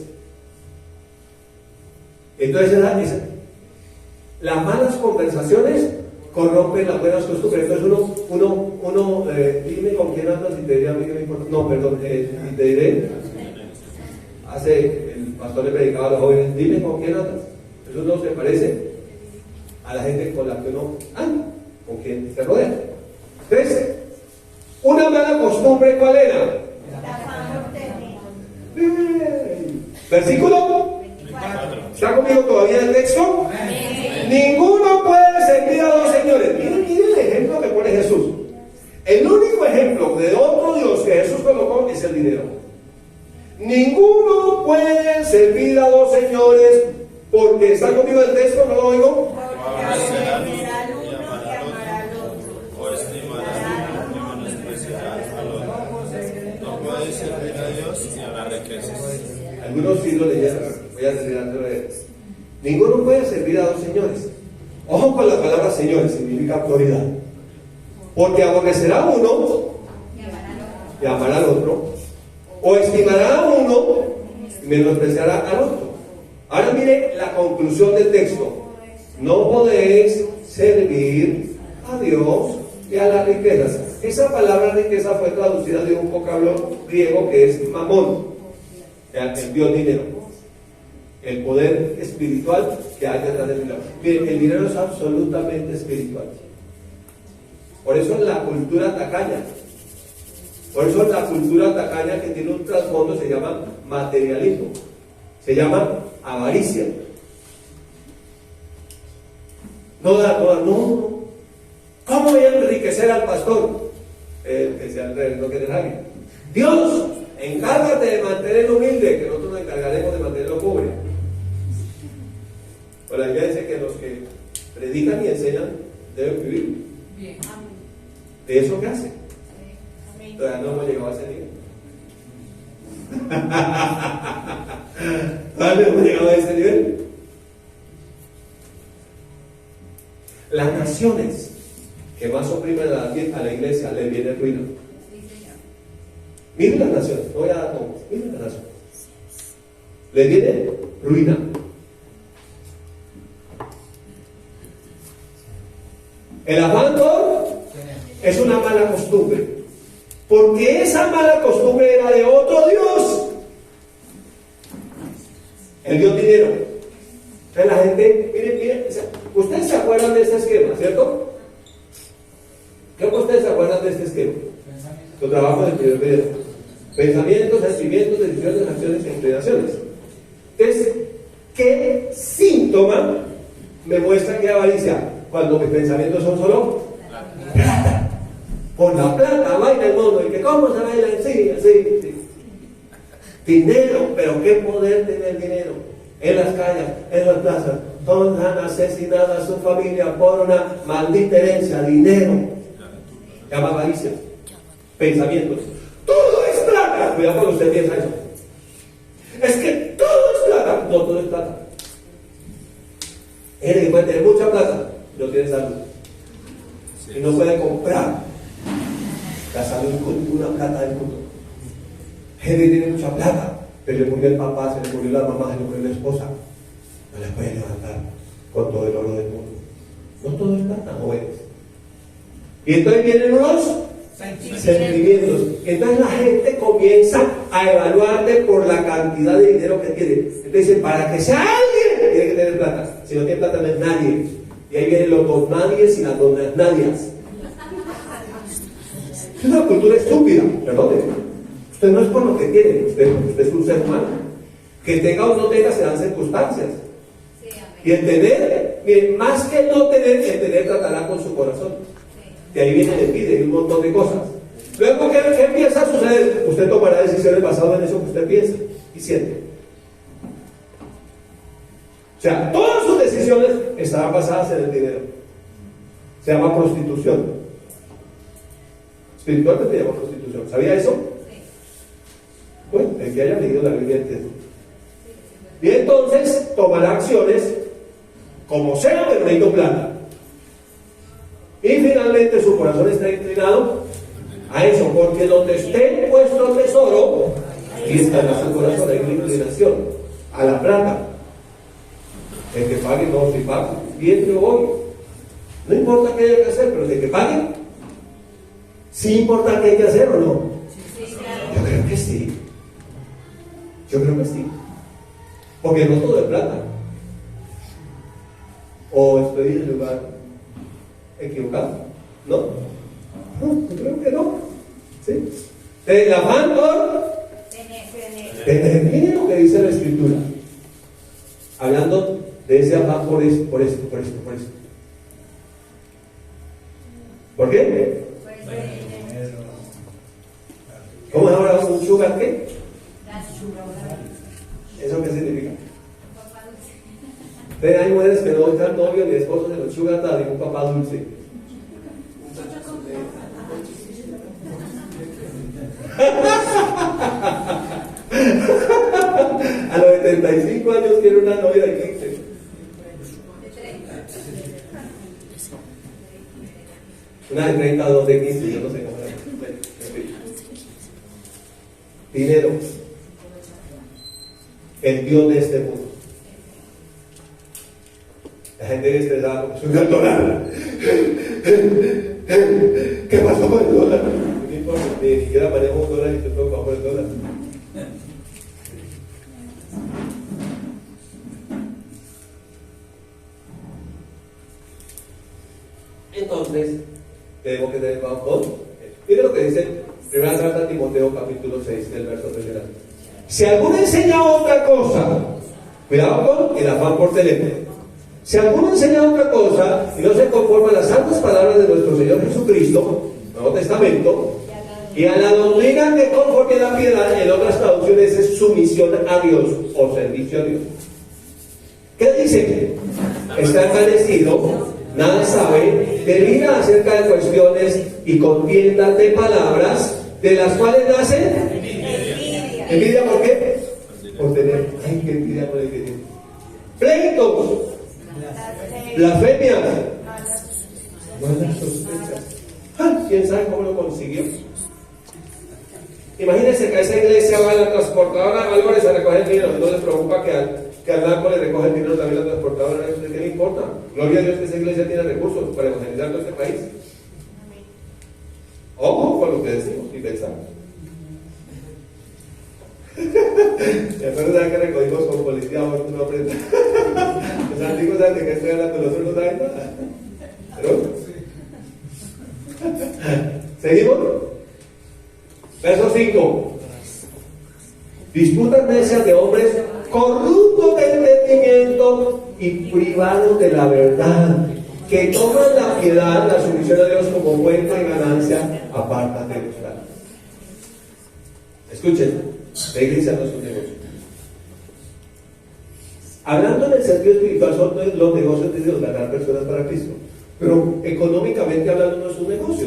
Entonces las malas conversaciones corrompen las buenas costumbres. Entonces uno dime con quién andas y te diré a mí que me importa. No, perdón, y te diré. El pastor le predicaba a los jóvenes, dime con quién andas. Eso no se parece a la gente con la que uno anda, con quien se rodea. Entonces, una mala costumbre, ¿cuál era? Versículo 24. ¿Está conmigo todavía el texto? Ninguno puede servir a dos señores. Miren el ejemplo que pone Jesús. El único ejemplo de otro Dios que Jesús colocó es el dinero. Ninguno puede servir a dos señores, porque está conmigo el texto, no lo oigo. Algunos sí lo leyeron, voy a leer. Ninguno puede servir a dos señores. Ojo con la palabra señores, significa autoridad. Porque aborrecerá a uno y amará al otro, o estimará a uno y menospreciará al otro. Ahora mire la conclusión del texto. No podéis servir a Dios y a las riquezas. Esa palabra riqueza fue traducida de un vocablo griego que es mamón, el dios dinero, el poder espiritual que hay detrás del dinero. Miren, el dinero es absolutamente espiritual. Por eso la cultura tacaña, que tiene un trasfondo, se llama materialismo, se llama avaricia. No. ¿Cómo voy a enriquecer al pastor? Que sea el rey, no que alguien. Dios, encárgate de mantenerlo humilde, que nosotros nos encargaremos de mantenerlo pobre. Pues la Biblia dice que los que predican y enseñan deben vivir bien de eso que hacen. Todavía no hemos llegado a ese nivel. Todavía no hemos llegado a ese nivel. Las naciones que más oprimen a la iglesia le viene ruina. Miren las naciones, no voy a dar nombres, miren las naciones. Le viene ruina. El afán por costumbre. Porque esa mala costumbre era de otro Dios. El Dios dinero. Entonces la gente, miren, ustedes se acuerdan de este esquema, ¿cierto? Creo que ustedes se acuerdan de este esquema. Lo trabajo del primer video. Pensamientos, sentimientos, decisiones, acciones e inclinaciones. Entonces, ¿qué síntoma me muestra que hay avaricia? Cuando mis pensamientos son solo plata. Con la plata baila el mundo. ¿Y que cómo se baila? Sí, así. Dinero, pero qué poder tiene el dinero. En las calles, en las plazas, todas han asesinado a su familia por una maldita herencia, dinero. Llama avaricia. Pensamientos. Todo es plata. Cuidado cuando usted piensa eso. Es que todo es plata. No, todo es plata. Él que puede tener mucha plata, no tiene salud. Y no puede comprar la salud con ninguna plata del mundo. Gente tiene mucha plata, pero le murió el papá, se le murió la mamá, se le murió la esposa. No le puede levantar con todo el oro del mundo. No todo es plata, jóvenes. Y entonces vienen unos sentimientos. Entonces la gente comienza a evaluarte por la cantidad de dinero que tiene. Entonces dicen, para que sea alguien, tiene que tener plata. Si no tiene plata, no es nadie. Y ahí vienen los dos nadies y las dos nadias. Es una cultura estúpida, perdón. Usted no es por lo que tiene, usted es un ser humano. Que tenga o no tenga se dan circunstancias. Y el tener, miren, más que no tener, el tener tratará con su corazón. Y ahí viene el envidia y un montón de cosas. Luego, ¿qué empieza a suceder? Usted tomará decisiones basadas en eso que usted piensa y siente. O sea, todas sus decisiones estarán basadas en el dinero. Se llama prostitución. Espiritualmente se llama prostitución. ¿Sabía eso? Bueno, el que haya leído la Biblia entiende. Y entonces tomará acciones como sea, pero necesito plata. Y finalmente su corazón está inclinado a eso, porque donde esté puesto el tesoro, ahí estará su corazón, hay una inclinación a la plata. El que pague, no, si paga, bien yo voy. No importa qué haya que hacer, pero el que pague, sí importa qué hay que hacer o no. Yo creo que sí. Yo creo que sí. Porque no todo es plata. O estoy en el lugar equivocado. ¿No? No, yo creo que no. ¿Sí? El afán por tener dinero, que dice la Escritura. Hablando de ese afán por esto. ¿Por qué? ¿Cómo es ahora un sugar qué? ¿Eso qué significa? Pero hay mujeres que no están novios ni esposos de los sugar daddy, un papá dulce. A los 75 años quiere una novia de 15. Una de 30, dos de 15, yo no sé cómo era. Dinero. El Dios de este mundo. La gente viene estresada porque soy el dólar. ¿Qué pasó con el dólar? No importa, ni siquiera manejo un dólar y te toca por el dólar. Entonces, tenemos que tener cuidado con. Mire lo que dice primera carta a Timoteo, capítulo 6, del verso 3 del año. Si alguno enseña otra cosa, cuidado con el afán por tener. Si alguno enseña otra cosa y no se conforma a las santas palabras de nuestro Señor Jesucristo, Nuevo Testamento, y a la doctrina que conforme a la piedad, en otras traducciones es sumisión a Dios o servicio a Dios. ¿Qué dice? Está envanecido, nada sabe, delira acerca de cuestiones y contiendas de palabras, de las cuales nacen envidia. ¿Por qué? Por tener. Ay, qué envidia por el que tiene. Pleitos, blasfemias, malas sospechas. ¿Quién sabe cómo lo consiguió? Imagínense que a esa iglesia va la transportadora Álvarez a recoger el dinero. No les preocupa que al banco le recoge el dinero también la transportadora. ¿Qué le importa? Gloria a Dios que esa iglesia tiene recursos para evangelizar todo este país. Ojo con lo que decimos y pensamos. Después de que recogimos con policía, no aprende. Los antiguos saben de qué estoy hablando, nosotros no saben nada. ¿Pero? ¿Seguimos? Verso 5. Disputas necias de hombres corruptos de entendimiento y privados de la verdad, que toman la piedad, la sumisión a Dios como fuente de ganancia, apartan de los tales. Escuchen, la iglesia no es un negocio. Hablando en el sentido espiritual, son los negocios de Dios, ganar personas para Cristo. Pero económicamente hablando, no es un negocio.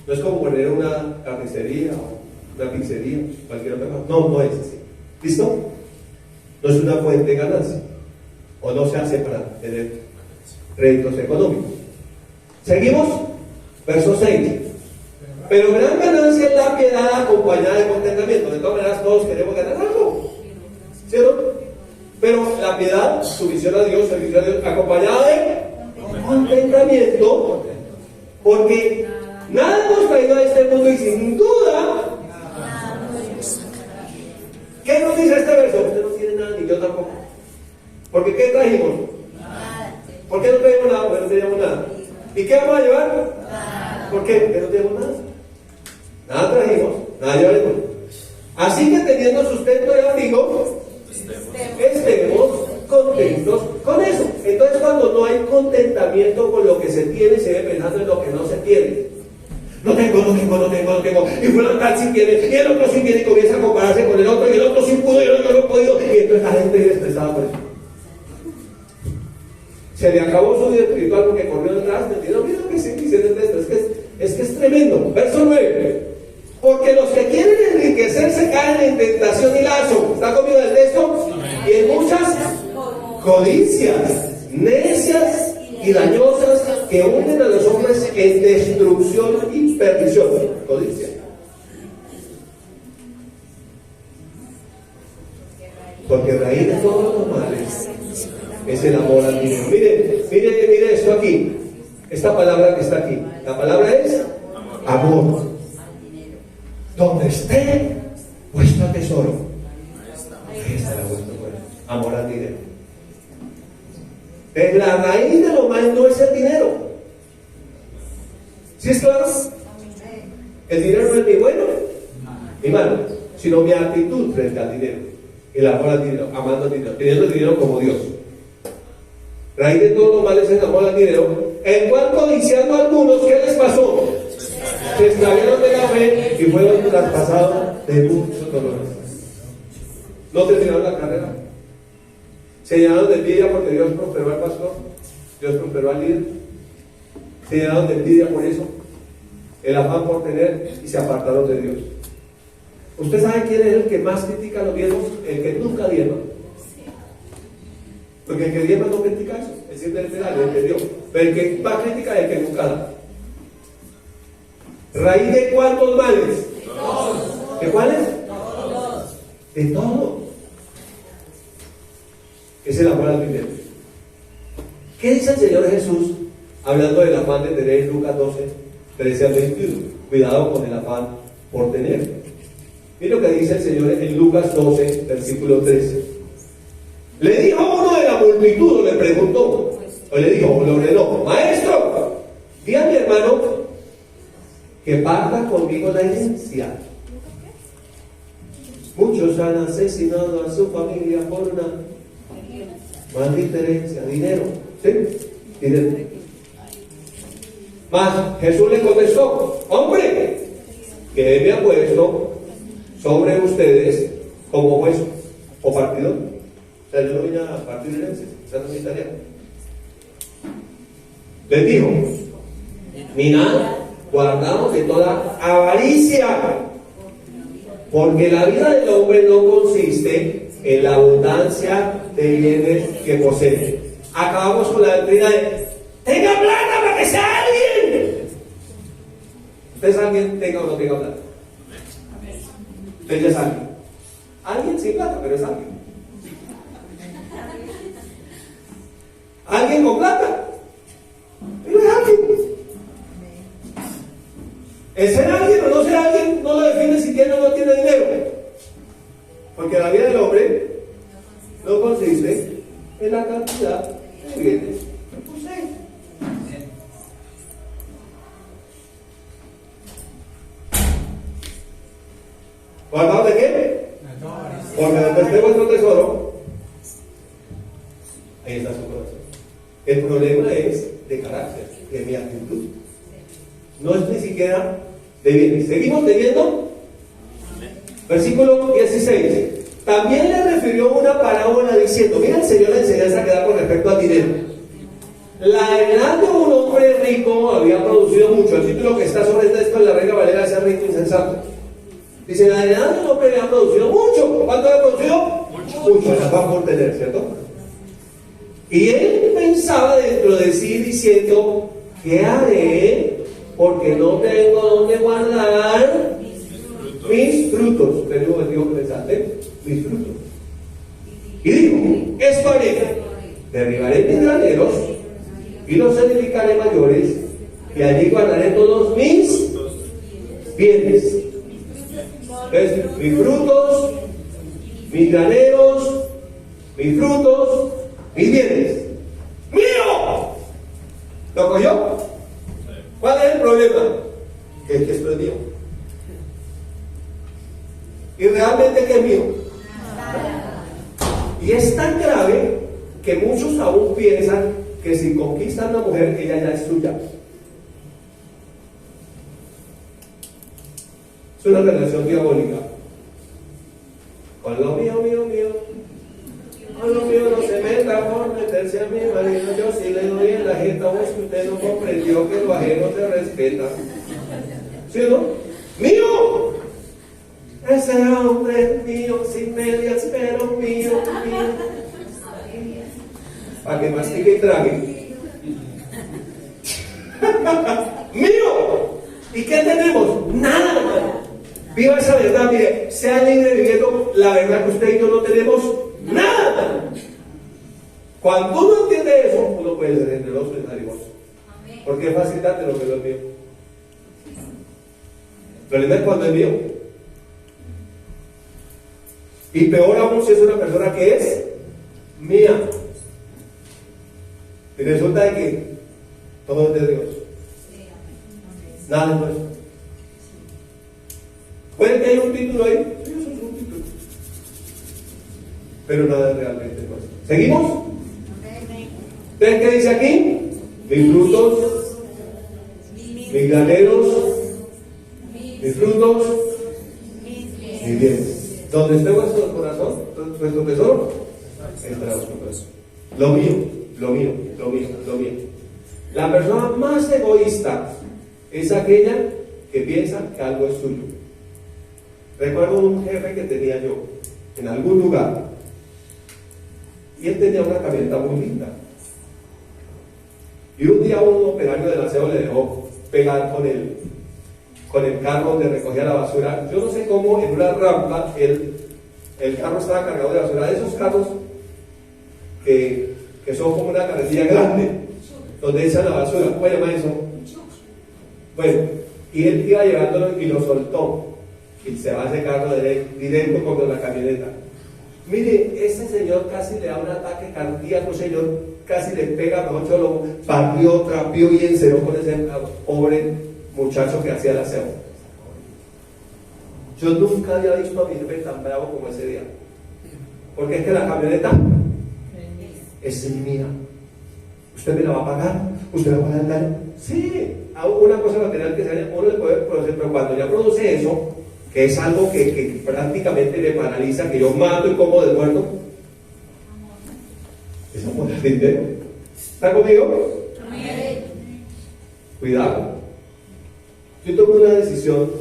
No es como poner una carnicería o una pizzería, cualquier otra cosa. No, no es así. ¿Listo? No es una fuente de ganancia. O no se hace para tener réditos económicos. Seguimos, verso 6. Pero gran ganancia es la piedad acompañada de contentamiento. De todas maneras, todos queremos ganar algo, ¿cierto? Pero la piedad, sumisión a Dios, servicio a Dios, acompañada de contentamiento, porque nada hemos traído a este mundo y sin duda, ¿qué nos dice este verso? Usted no tiene nada, ni yo tampoco. Porque ¿qué trajimos? ¿Por qué no traemos nada? Porque no teníamos nada. ¿Y qué vamos a llevar? ¿Por qué? Porque no tenemos nada. Nada trajimos, nada llevaremos. Así que teniendo sustento y abrigo, estemos contentos con eso. Entonces, cuando no hay contentamiento con lo que se tiene, se ve pensando en lo que no se tiene. No tengo. Y fulano tal sí tiene, y el otro sí tiene, y comienza a compararse con el otro, y el otro sí pudo, y el otro no pudo, y entonces la gente es estresada por eso. Se le acabó su vida espiritual porque corrió detrás del dinero. Mira lo que se dice de esto, es que es tremendo. Verso 9. Porque los que quieren enriquecerse caen en tentación y lazo. ¿Está conmigo el texto? Y en muchas codicias, necias y dañosas que hunden a los hombres en destrucción y perdición. Codicia. Porque raíz de todos los males es el amor al dinero. Mire esto aquí. Esta palabra que está aquí. La palabra es amor. Donde esté vuestro tesoro, ahí estará vuestro corazón. Amor al dinero. La raíz de lo mal no es el dinero. ¿Sí es claro? El dinero no es ni bueno ni malo, sino mi actitud frente al dinero. El amor al dinero, amando al dinero, teniendo el dinero como Dios. Raíz de todos los males es el amor al dinero, el cual codiciando a algunos, ¿qué les pasó? Se extraviaron de la fe y fueron traspasados de muchos dolores. No terminaron la carrera. Se llenaron de envidia porque Dios prosperó al pastor, Dios prosperó al líder. Se llenaron de envidia por eso, el afán por tener, y se apartaron de Dios. ¿Usted sabe quién es el que más critica los diezmos? El que nunca diezma. Porque el que diezma no critica eso, es simplemente la ley de Dios. Pero el que más critica es el que nunca da. ¿Raíz de cuántos males? De todos. ¿De cuáles? Todos. De todo. Es el amor al dinero. ¿Qué dice el Señor Jesús hablando del afán de tener en Lucas 12, 13 al 21? Cuidado con el afán por tener. Mira lo que dice el Señor en Lucas 12, versículo 13. Le dijo uno de la multitud, le preguntó, o le dijo, le ordenó: maestro, di a mi hermano que parta conmigo la herencia. Muchos han asesinado a su familia por una maldita herencia, dinero. ¿Sí? Dinero. Mas Jesús le contestó: hombre, que me ha puesto sobre ustedes como juez o partidor. O sea, yo no vine a partir herencias, esa no es mi tarea. Les dijo: mirad, guardamos de toda avaricia, porque la vida del hombre no consiste en la abundancia de bienes que posee. Acabamos con la doctrina de: tenga plata para que sea alguien. ¿Usted es alguien, tenga o no tenga plata? Usted ya es alguien. Alguien sin plata, pero es alguien. Alguien con plata, pero es alguien. El ser alguien o no ser alguien no lo define si tiene o no tiene dinero. Porque la vida del hombre no consiste en la cantidad de bienes que posee. ¿Guardado de qué? Porque donde esté vuestro tesoro, ahí está su corazón. El problema es de carácter, de mi actitud. No es ni siquiera de bienes. Seguimos leyendo. Versículo 16. También le refirió una parábola diciendo, mira el Señor la enseñanza que da con respecto al dinero. La heredad de un hombre rico había producido mucho. El título que está sobre esto en la Reina Valera es rico insensato. Dice, la heredad de un hombre había producido mucho. ¿Cuánto había producido? Mucho. Las va por tener, ¿cierto? Y él pensaba dentro de sí diciendo, ¿qué haré? Porque no tengo donde guardar mis frutos. Tengo un motivo que pensarte, mis frutos. Y dijo, esto haré, derribaré mis graneros y los edificaré mayores, y allí guardaré todos mis bienes. Entonces, mis frutos, mis graneros, mis frutos, mis bienes. ¡Mío! ¿Lo cogió? ¿Cuál es el problema? Que esto es mío. ¿Y realmente qué es mío? Y es tan grave que muchos aún piensan que si conquistan a una mujer, ella ya es suya. Es una relación diabólica. Con lo mío, mío, mío. Con lo mío no se meta por meterse a mi marido. Yo sí le doy en la jeta, vos que usted no comprendió que lo ajeno se respeta. ¿Sí o no? ¡Mío! Ese hombre es mío, sin medias, pero mío, mío. Para que mastique y trague. ¡Mío! ¿Y qué tenemos? Nada, hermano. Viva esa verdad, mire, sea libre viviendo la verdad que usted y yo no tenemos nada. Cuando uno entiende eso, uno puede ser generoso y dadivoso. Porque es fácil darte lo que no es mío. El problema es cuando es mío. Y peor aún si es una persona que es mía. Y resulta de que todo es de Dios. Nada es nuestro. ¿Puede que haya un título ahí? Sí, eso es un título. Pero nada es realmente nuestro. ¿Seguimos? ¿Ven qué dice aquí? Mis frutos, mis graneros, mis frutos, mis bienes. Donde esté vuestro corazón, vuestro tesoro, estará vuestro corazón. Lo mío, lo mío, lo mío, lo mío. La persona más egoísta es aquella que piensa que algo es suyo. Recuerdo un jefe que tenía yo en algún lugar y él tenía una camioneta muy linda. Y un día un operario del aseo le dejó pegar con el carro donde recogía la basura. Yo no sé cómo en una rampa el carro estaba cargado de basura, de esos carros que son como una carretilla grande donde echan la basura. ¿Cómo se llama eso? Bueno, y él iba llevándolo y lo soltó y se va ese carro directo contra la camioneta. Mire, ese señor casi le da un ataque cardíaco, señor, casi le pega, mejor yo lo partió, trapió y enceró con ese pobre muchacho que hacía el aseo. Yo nunca había visto a mi jefe tan bravo como ese día, porque es que la camioneta es mía. ¿Usted me la va a pagar? ¿Usted me va a pagar el daño? Sí, una cosa material que uno le puede producir, pero cuando ya produce eso, que es algo que prácticamente le paraliza, que yo mato y como de muerto, es amor al dinero. ¿Está conmigo? Amén. Cuidado. Yo tomé una decisión,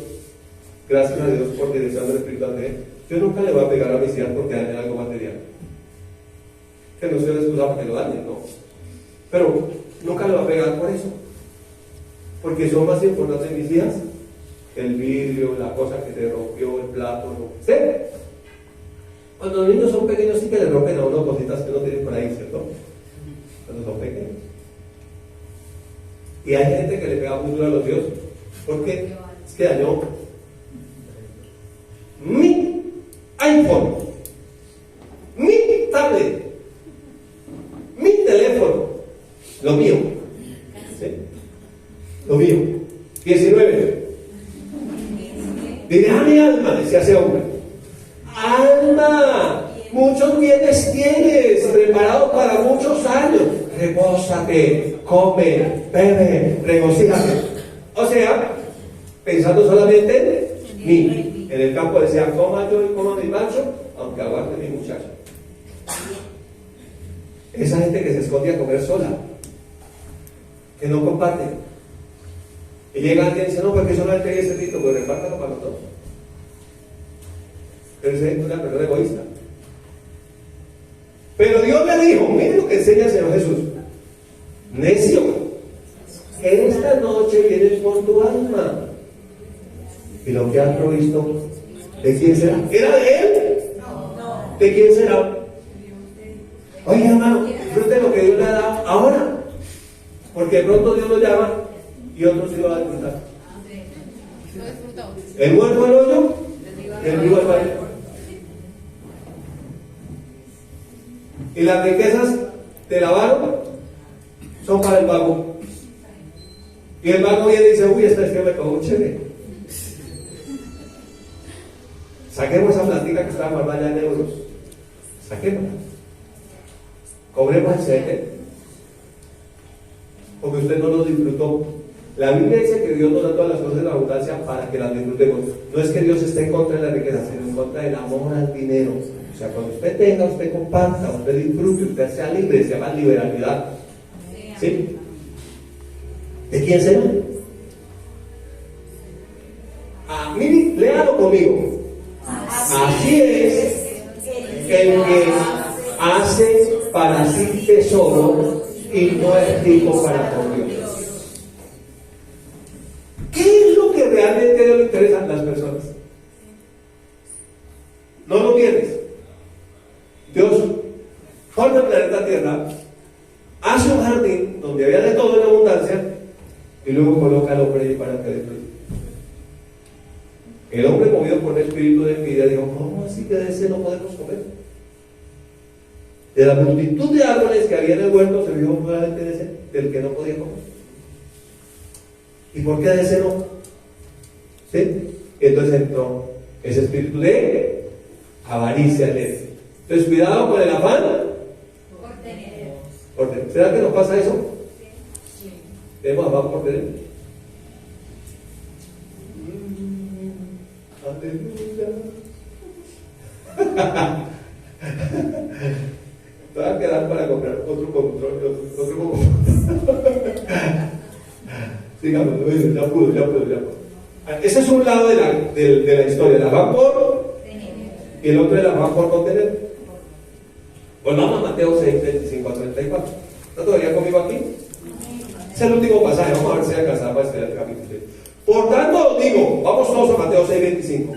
gracias a Dios, por dirección del Espíritu Santo. Yo nunca le voy a pegar a mis hijas porque dañen algo material. Que no sea la excusa para que lo dañen, no. Pero nunca le voy a pegar por eso. Porque son más importantes mis hijas que el vidrio, la cosa que se rompió, el plato, lo que sea. Cuando los niños son pequeños sí que le rompen a uno cositas que no tienen por ahí, ¿cierto? Cuando son pequeños. Y hay gente que le pega muy duro a los dioses, porque Es que dañó mi iPhone, mi tablet, mi teléfono, lo mío. ¿Sí? Lo mío. 19. Diré a mi alma, decía ese hombre: alma, muchos bienes tienes preparados para muchos años. Repósate, come, bebe, regocíjate. O sea, pensando solamente en mí. En el campo decía: coma yo y coma mi macho, aunque aguante mi muchacho. Esa gente que se esconde a comer sola, que no comparte. Y llega alguien y dice: no, porque solamente hay ese rito, pues repártalo para los dos. Pero esa es una persona egoísta. Pero Dios le dijo: mire lo que enseña el Señor Jesús. Necio, esta noche vienes con tu alma. Y lo que has provisto, ¿de quién será? ¿Era de él? No. ¿De quién será? Oye, hermano, disfrute lo que Dios le ha dado ahora. Porque de pronto Dios lo llama y otros se lo va a disfrutar. El muerto al hoyo, el vivo al baile. Y las riquezas de la barba son para el vago. Y el vago viene y dice: uy, esta es que me cojo chévere. Saquemos esa platica que está guardada ya en euros. Saquémosla. Cobremos el 7. Porque usted no lo disfrutó. La Biblia dice que Dios nos da todas las cosas en abundancia para que las disfrutemos. No es que Dios esté en contra de la riqueza, sino en contra del amor al dinero. O sea, cuando usted tenga, usted comparta, usted disfrute, usted sea libre, se llama liberalidad. ¿Sí? ¿De quién será? Mire, léalo conmigo. Así es el que hace para sí tesoro y no es rico para con Dios. ¿Qué es lo que realmente a Dios le interesa a las personas? No los bienes. Dios forma el planeta Tierra, hace un jardín donde había de todo en abundancia y luego coloca al hombre ahí para que disfrute. El hombre, movido por el espíritu de envidia, dijo: ¿cómo así que de ese no podemos comer? De la multitud de árboles que había en el huerto se vio nuevamente de ese, del que no podía comer. ¿Y por qué de ese no? ¿Sí? Entonces entró ese espíritu de avaricia en él. Entonces, cuidado con el afán por tener. ¿Será que nos pasa eso? Sí. ¿Tenemos afán por tener? Te va a quedar para comprar otro control. Sigamos, ya puedo. Ese es un lado de la historia, el afán por y el otro el afán por no tener. Volvamos a Mateo 6, 25 a 34. ¿Está todavía conmigo aquí? Es el último pasaje, vamos a ver si alcanzamos para estudiar el capítulo 6. Por tanto os digo, vamos todos a Mateo 6, 25.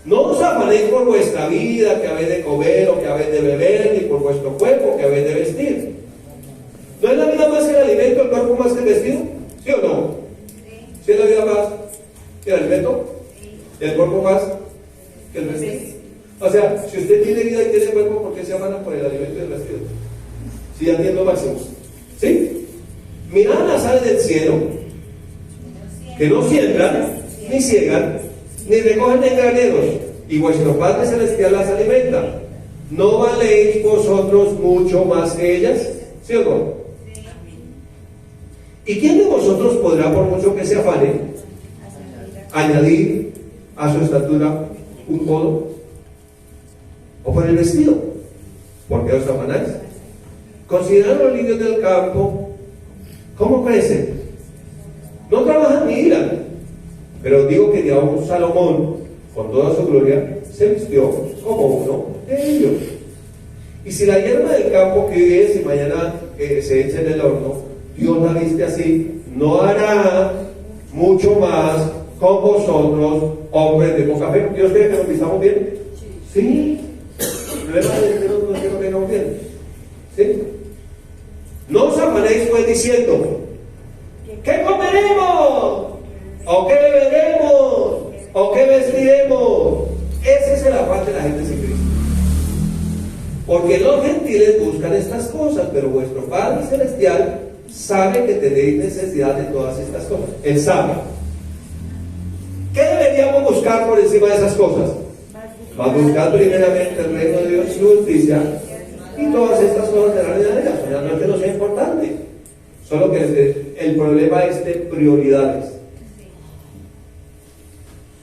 No os afanéis por vuestra vida, que habéis de comer o que habéis de beber, ni por vuestro cuerpo, que habéis de vestir. ¿No es la vida más que el alimento, el cuerpo más que el vestido? ¿Sí o no? ¿Sí es la vida más que el alimento? ¿Y el cuerpo más que el vestido? O sea, si usted tiene vida y tiene cuerpo, ¿por qué se afana por el alimento y el vestido? Si ya tiene lo máximo. ¿Sí? Mirad las aves del cielo, que no siembran, ni ciegan, ni recogen en graneros, y vuestro Padre Celestial las alimenta. ¿No valéis vosotros mucho más que ellas? ¿Sí o no? ¿Y quién de vosotros podrá, por mucho que se afane, añadir a su estatura un codo? ¿O por el vestido? ¿Por qué os afanáis? Considerad los lirios del campo, ¿cómo crecen? No trabajan ni hilan. Pero digo que ni aun Salomón, con toda su gloria, se vistió como uno de ellos. Y si la hierba del campo que hoy es y mañana se echa en el horno, Dios la viste así, no hará mucho más con vosotros, hombres de poca fe. ¿Dios quiere que nos vistamos bien? Sí. El problema es que no quiero que nos bien. ¿Sí? No os afanéis pues diciendo: ¿qué comeremos? ¿O qué beberemos? ¿O qué vestiremos? Ese es el afán de la gente sin Cristo. Porque los gentiles buscan estas cosas, pero vuestro Padre Celestial sabe que tenéis necesidad de todas estas cosas. Él sabe. ¿Qué deberíamos buscar por encima de esas cosas? Más buscar primeramente el reino de Dios y su justicia, y todas estas cosas serán añadidas. Realmente no sea importante. Solo que el problema es de prioridades.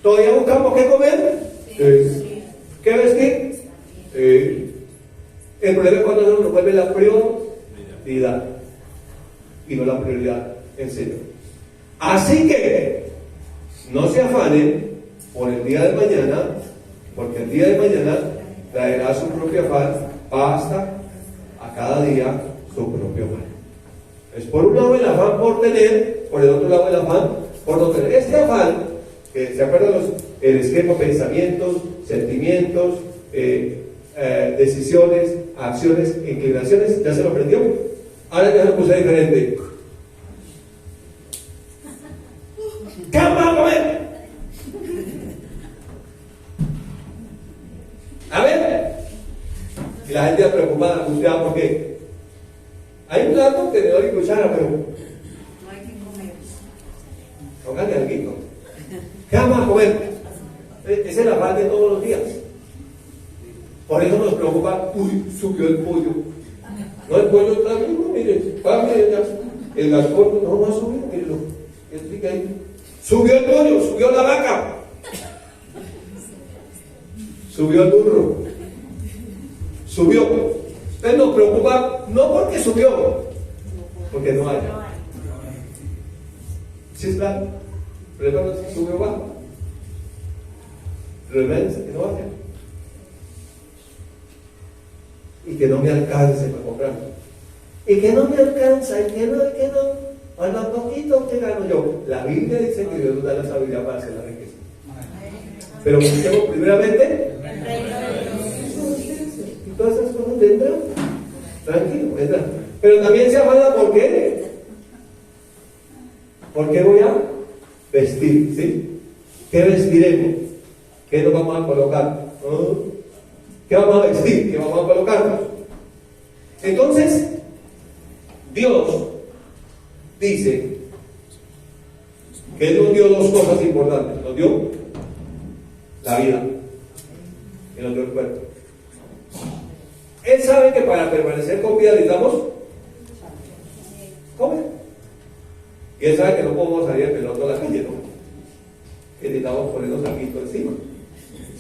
¿Todavía buscamos qué comer? Sí. ¿Qué vestir? Sí. El problema es cuando nos vuelve la prioridad y no la prioridad en serio. Así que no se afanen por el día de mañana, porque el día de mañana traerá su propio afán. Basta a cada día su propio mal. Es por un lado el afán por tener, por el otro lado el afán por no tener. Este afán, que se acuerdan el esquema: pensamientos, sentimientos, decisiones, acciones, inclinaciones. ¿Ya se lo aprendió? Ahora ya lo puse diferente. ¿Qué vamos a comer? A ver. Y la gente preocupada, angustiada, porque hay un plato, tenedor y cuchara, pero No hay que comer. póngale algo. ¿Qué vamos a comer? Es el afán de todos los días. Por eso nos preocupa: uy, subió el pollo. No, el pollo está mismo, mire, el gascón no va a subir, mírelo. Explica ahí. Subió el pollo, subió la vaca, subió el burro, subió. Usted nos preocupa no porque subió, porque no hay. ¿Sí está? Pero no subió bajo. Realmente que no haya. Y que no me alcance para comprar. Y que no me alcanza, y que no. A lo poquito que gano yo. La Biblia dice que Dios nos da la sabiduría para hacer la riqueza. Pero busquemos primeramente y todas esas cosas vendrán. Tranquilo, vendrán. Pero también se afana, ¿por qué? ¿Por qué voy a vestir? ¿Sí? ¿Qué vestiremos? ¿Qué nos vamos a colocar? ¿Qué vamos a vestir? ¿Qué vamos a colocarnos? Entonces, Dios dice que Él nos dio dos cosas importantes. Nos dio la vida y nos dio el cuerpo. Él sabe que para permanecer con vida necesitamos comer. Y Él sabe que no podemos salir pelando a la calle, ¿no? Que necesitamos ponernos algo encima,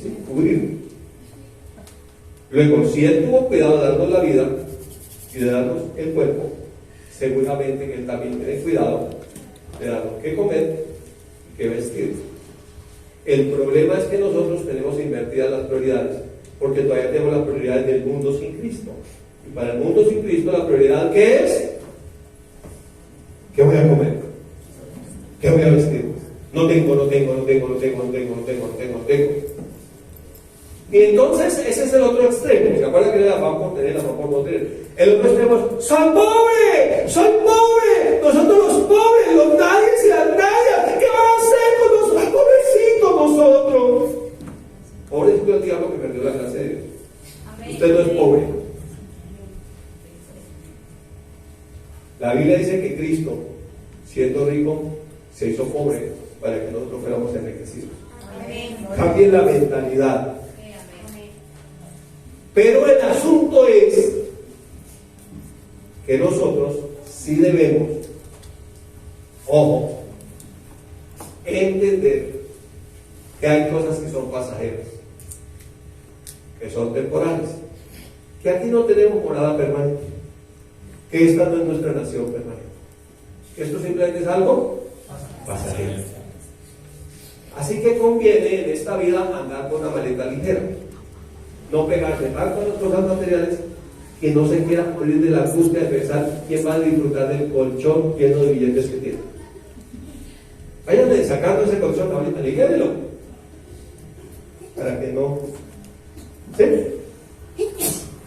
¿sí? Cubrir. Luego, si Él tuvo cuidado de darnos la vida y de darnos el cuerpo, seguramente que Él también tiene cuidado de darnos qué comer y qué vestir. El problema es que nosotros tenemos invertidas las prioridades, porque todavía tenemos las prioridades del mundo sin Cristo. Y para el mundo sin Cristo, la prioridad, ¿qué es? ¿Qué voy a comer? ¿Qué voy a vestir? No tengo. Y entonces ese es el otro extremo. ¿Se acuerdan que era el afán por tener, el afán por no tener? El otro extremo es: ¡soy pobre! ¡Soy pobre! Nosotros los pobres, los nadie y las nadie. ¿Qué van a hacer con los pobrecitos nosotros? Pobrecito el diablo que perdió la gracia de Dios. Amén. Usted no es pobre. La Biblia dice que Cristo, siendo rico, se hizo pobre para que nosotros fuéramos enriquecidos. Cambien la mentalidad. Pero el asunto es que nosotros sí debemos, ojo, entender que hay cosas que son pasajeras, que son temporales, que aquí no tenemos morada permanente, que esta no es nuestra nación permanente, que esto simplemente es algo pasajero. Así que conviene en esta vida andar con una maleta ligera, no pegarse tanto a las cosas materiales, que no se quiera morir de la angustia de pensar quién va a disfrutar del colchón lleno de billetes que tiene. Váyanle sacando ese colchón ahorita, ligérelo, para que no, ¿sí?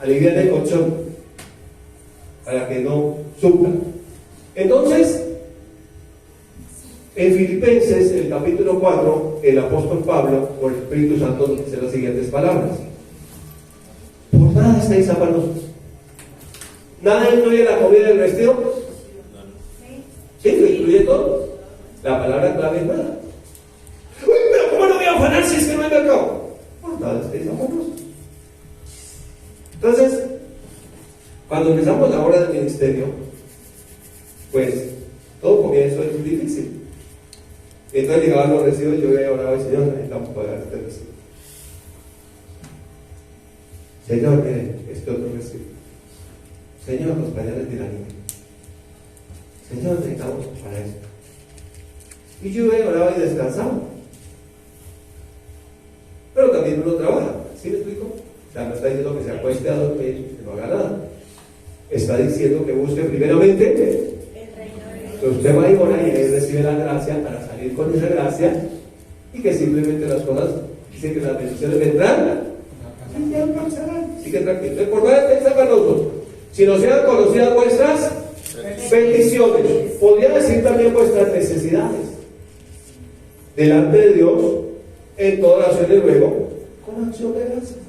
Aliviar el colchón, para que no sufra. Entonces, En Filipenses, el capítulo 4, el apóstol Pablo, por el Espíritu Santo, nos dice las siguientes palabras: por nada estáis afanosos. ¿Nada incluye la comida y el vestido? Sí, lo incluye todo. La palabra clave es nada. Uy, pero ¿cómo no voy a afanar si es que no hay mercado? Por nada estáis afanosos. Entonces, cuando empezamos la obra del ministerio, pues todo comienzo es difícil. Entonces llegaban los recibos y yo había orado al Señor, necesitamos pagar este recibo. Señor, este otro recibo. Señor, los pañales de la niña. Señor, necesitamos para esto. Y yo había orado y descansado. Pero también uno trabaja, ¿sí me explico? O sea, no está diciendo que se acueste a dormir, que no haga nada. Está diciendo que busque primeramente. Usted va y ora y ahí recibe la gracia para salir con esa gracia, y que simplemente las cosas, dice que las bendiciones vendrán y ya alcanzarán. Así que tranquilo. Recordad que está nosotros. Si no sean conocidas vuestras bendiciones, podría decir también vuestras necesidades, delante de Dios, en toda oración y ruego, con acción de gracias.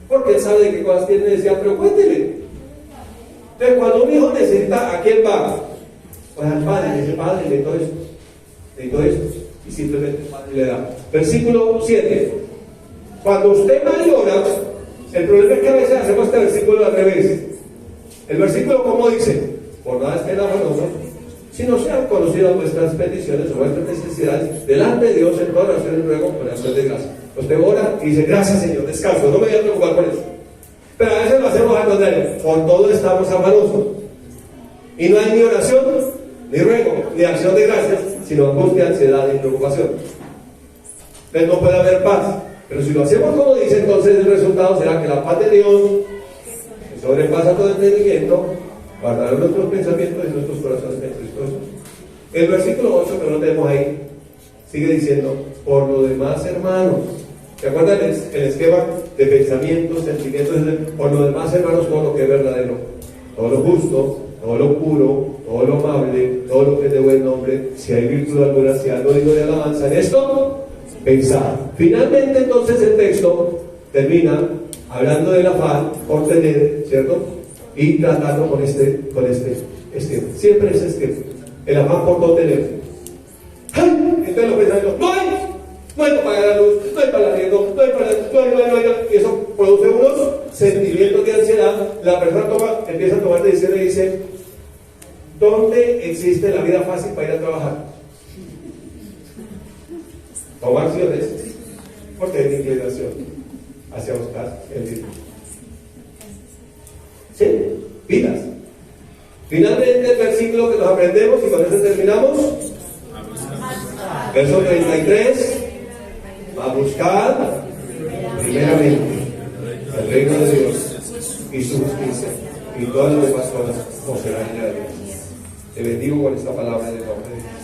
Porque Él sabe de qué cosas tiene necesidad, pero cuéntele. Entonces, cuando un hijo necesita, ¿a quién va? Pues al padre, dice: padre, de todo esto, y simplemente el padre le da. Versículo 7. Cuando usted va y ora, el problema es que a veces hacemos este versículo al revés. El versículo, ¿cómo dice? Por nada estén afanosos, si no sean conocidas vuestras peticiones o vuestras necesidades delante de Dios en toda oración y ruego con acción de gracias. Usted ora y dice: gracias, Señor, descanso, no me voy a preocupar por eso. Pero a veces lo hacemos al contrario: por todo estamos afanosos, y no hay ni oración, ni ruego, ni acción de gracias, sino angustia, ansiedad y preocupación. Entonces no puede haber paz. Pero si lo hacemos como dice, entonces el resultado será que la paz de Dios, que sobrepasa todo entendimiento, guardará nuestros pensamientos y nuestros corazones en Cristo Jesús. El versículo 8, que no tenemos ahí, sigue diciendo: por lo demás, hermanos. ¿Se acuerdan el esquema de pensamientos, sentimientos? Por lo demás, hermanos, todo lo que es verdadero, todo lo justo, todo lo puro, todo lo amable, todo lo que es de buen nombre, si hay virtud alguna, si algo digno de alabanza, en esto pensad. Finalmente, entonces, el texto termina hablando del afán por tener, ¿cierto? Y tratando con este esquema. Siempre es esquema. El afán por no tener. ¡Ay! Entonces los pensamientos: no hay para pagar la luz, no hay para el arriendo, no hay. Y eso produce unos sentimientos de ansiedad. La persona empieza a tomar decisiones y dice: ¿dónde existe la vida fácil para ir a trabajar? Toma acciones, porque hay inclinación hacia buscar el dinero. ¿Sí? Vidas. Finalmente, el versículo que nos aprendemos, y con eso terminamos. Verso 33. A buscar primeramente el reino de Dios y su justicia, y todas las demás cosas os serán añadidas. Te bendigo con esta palabra de nombre de Dios.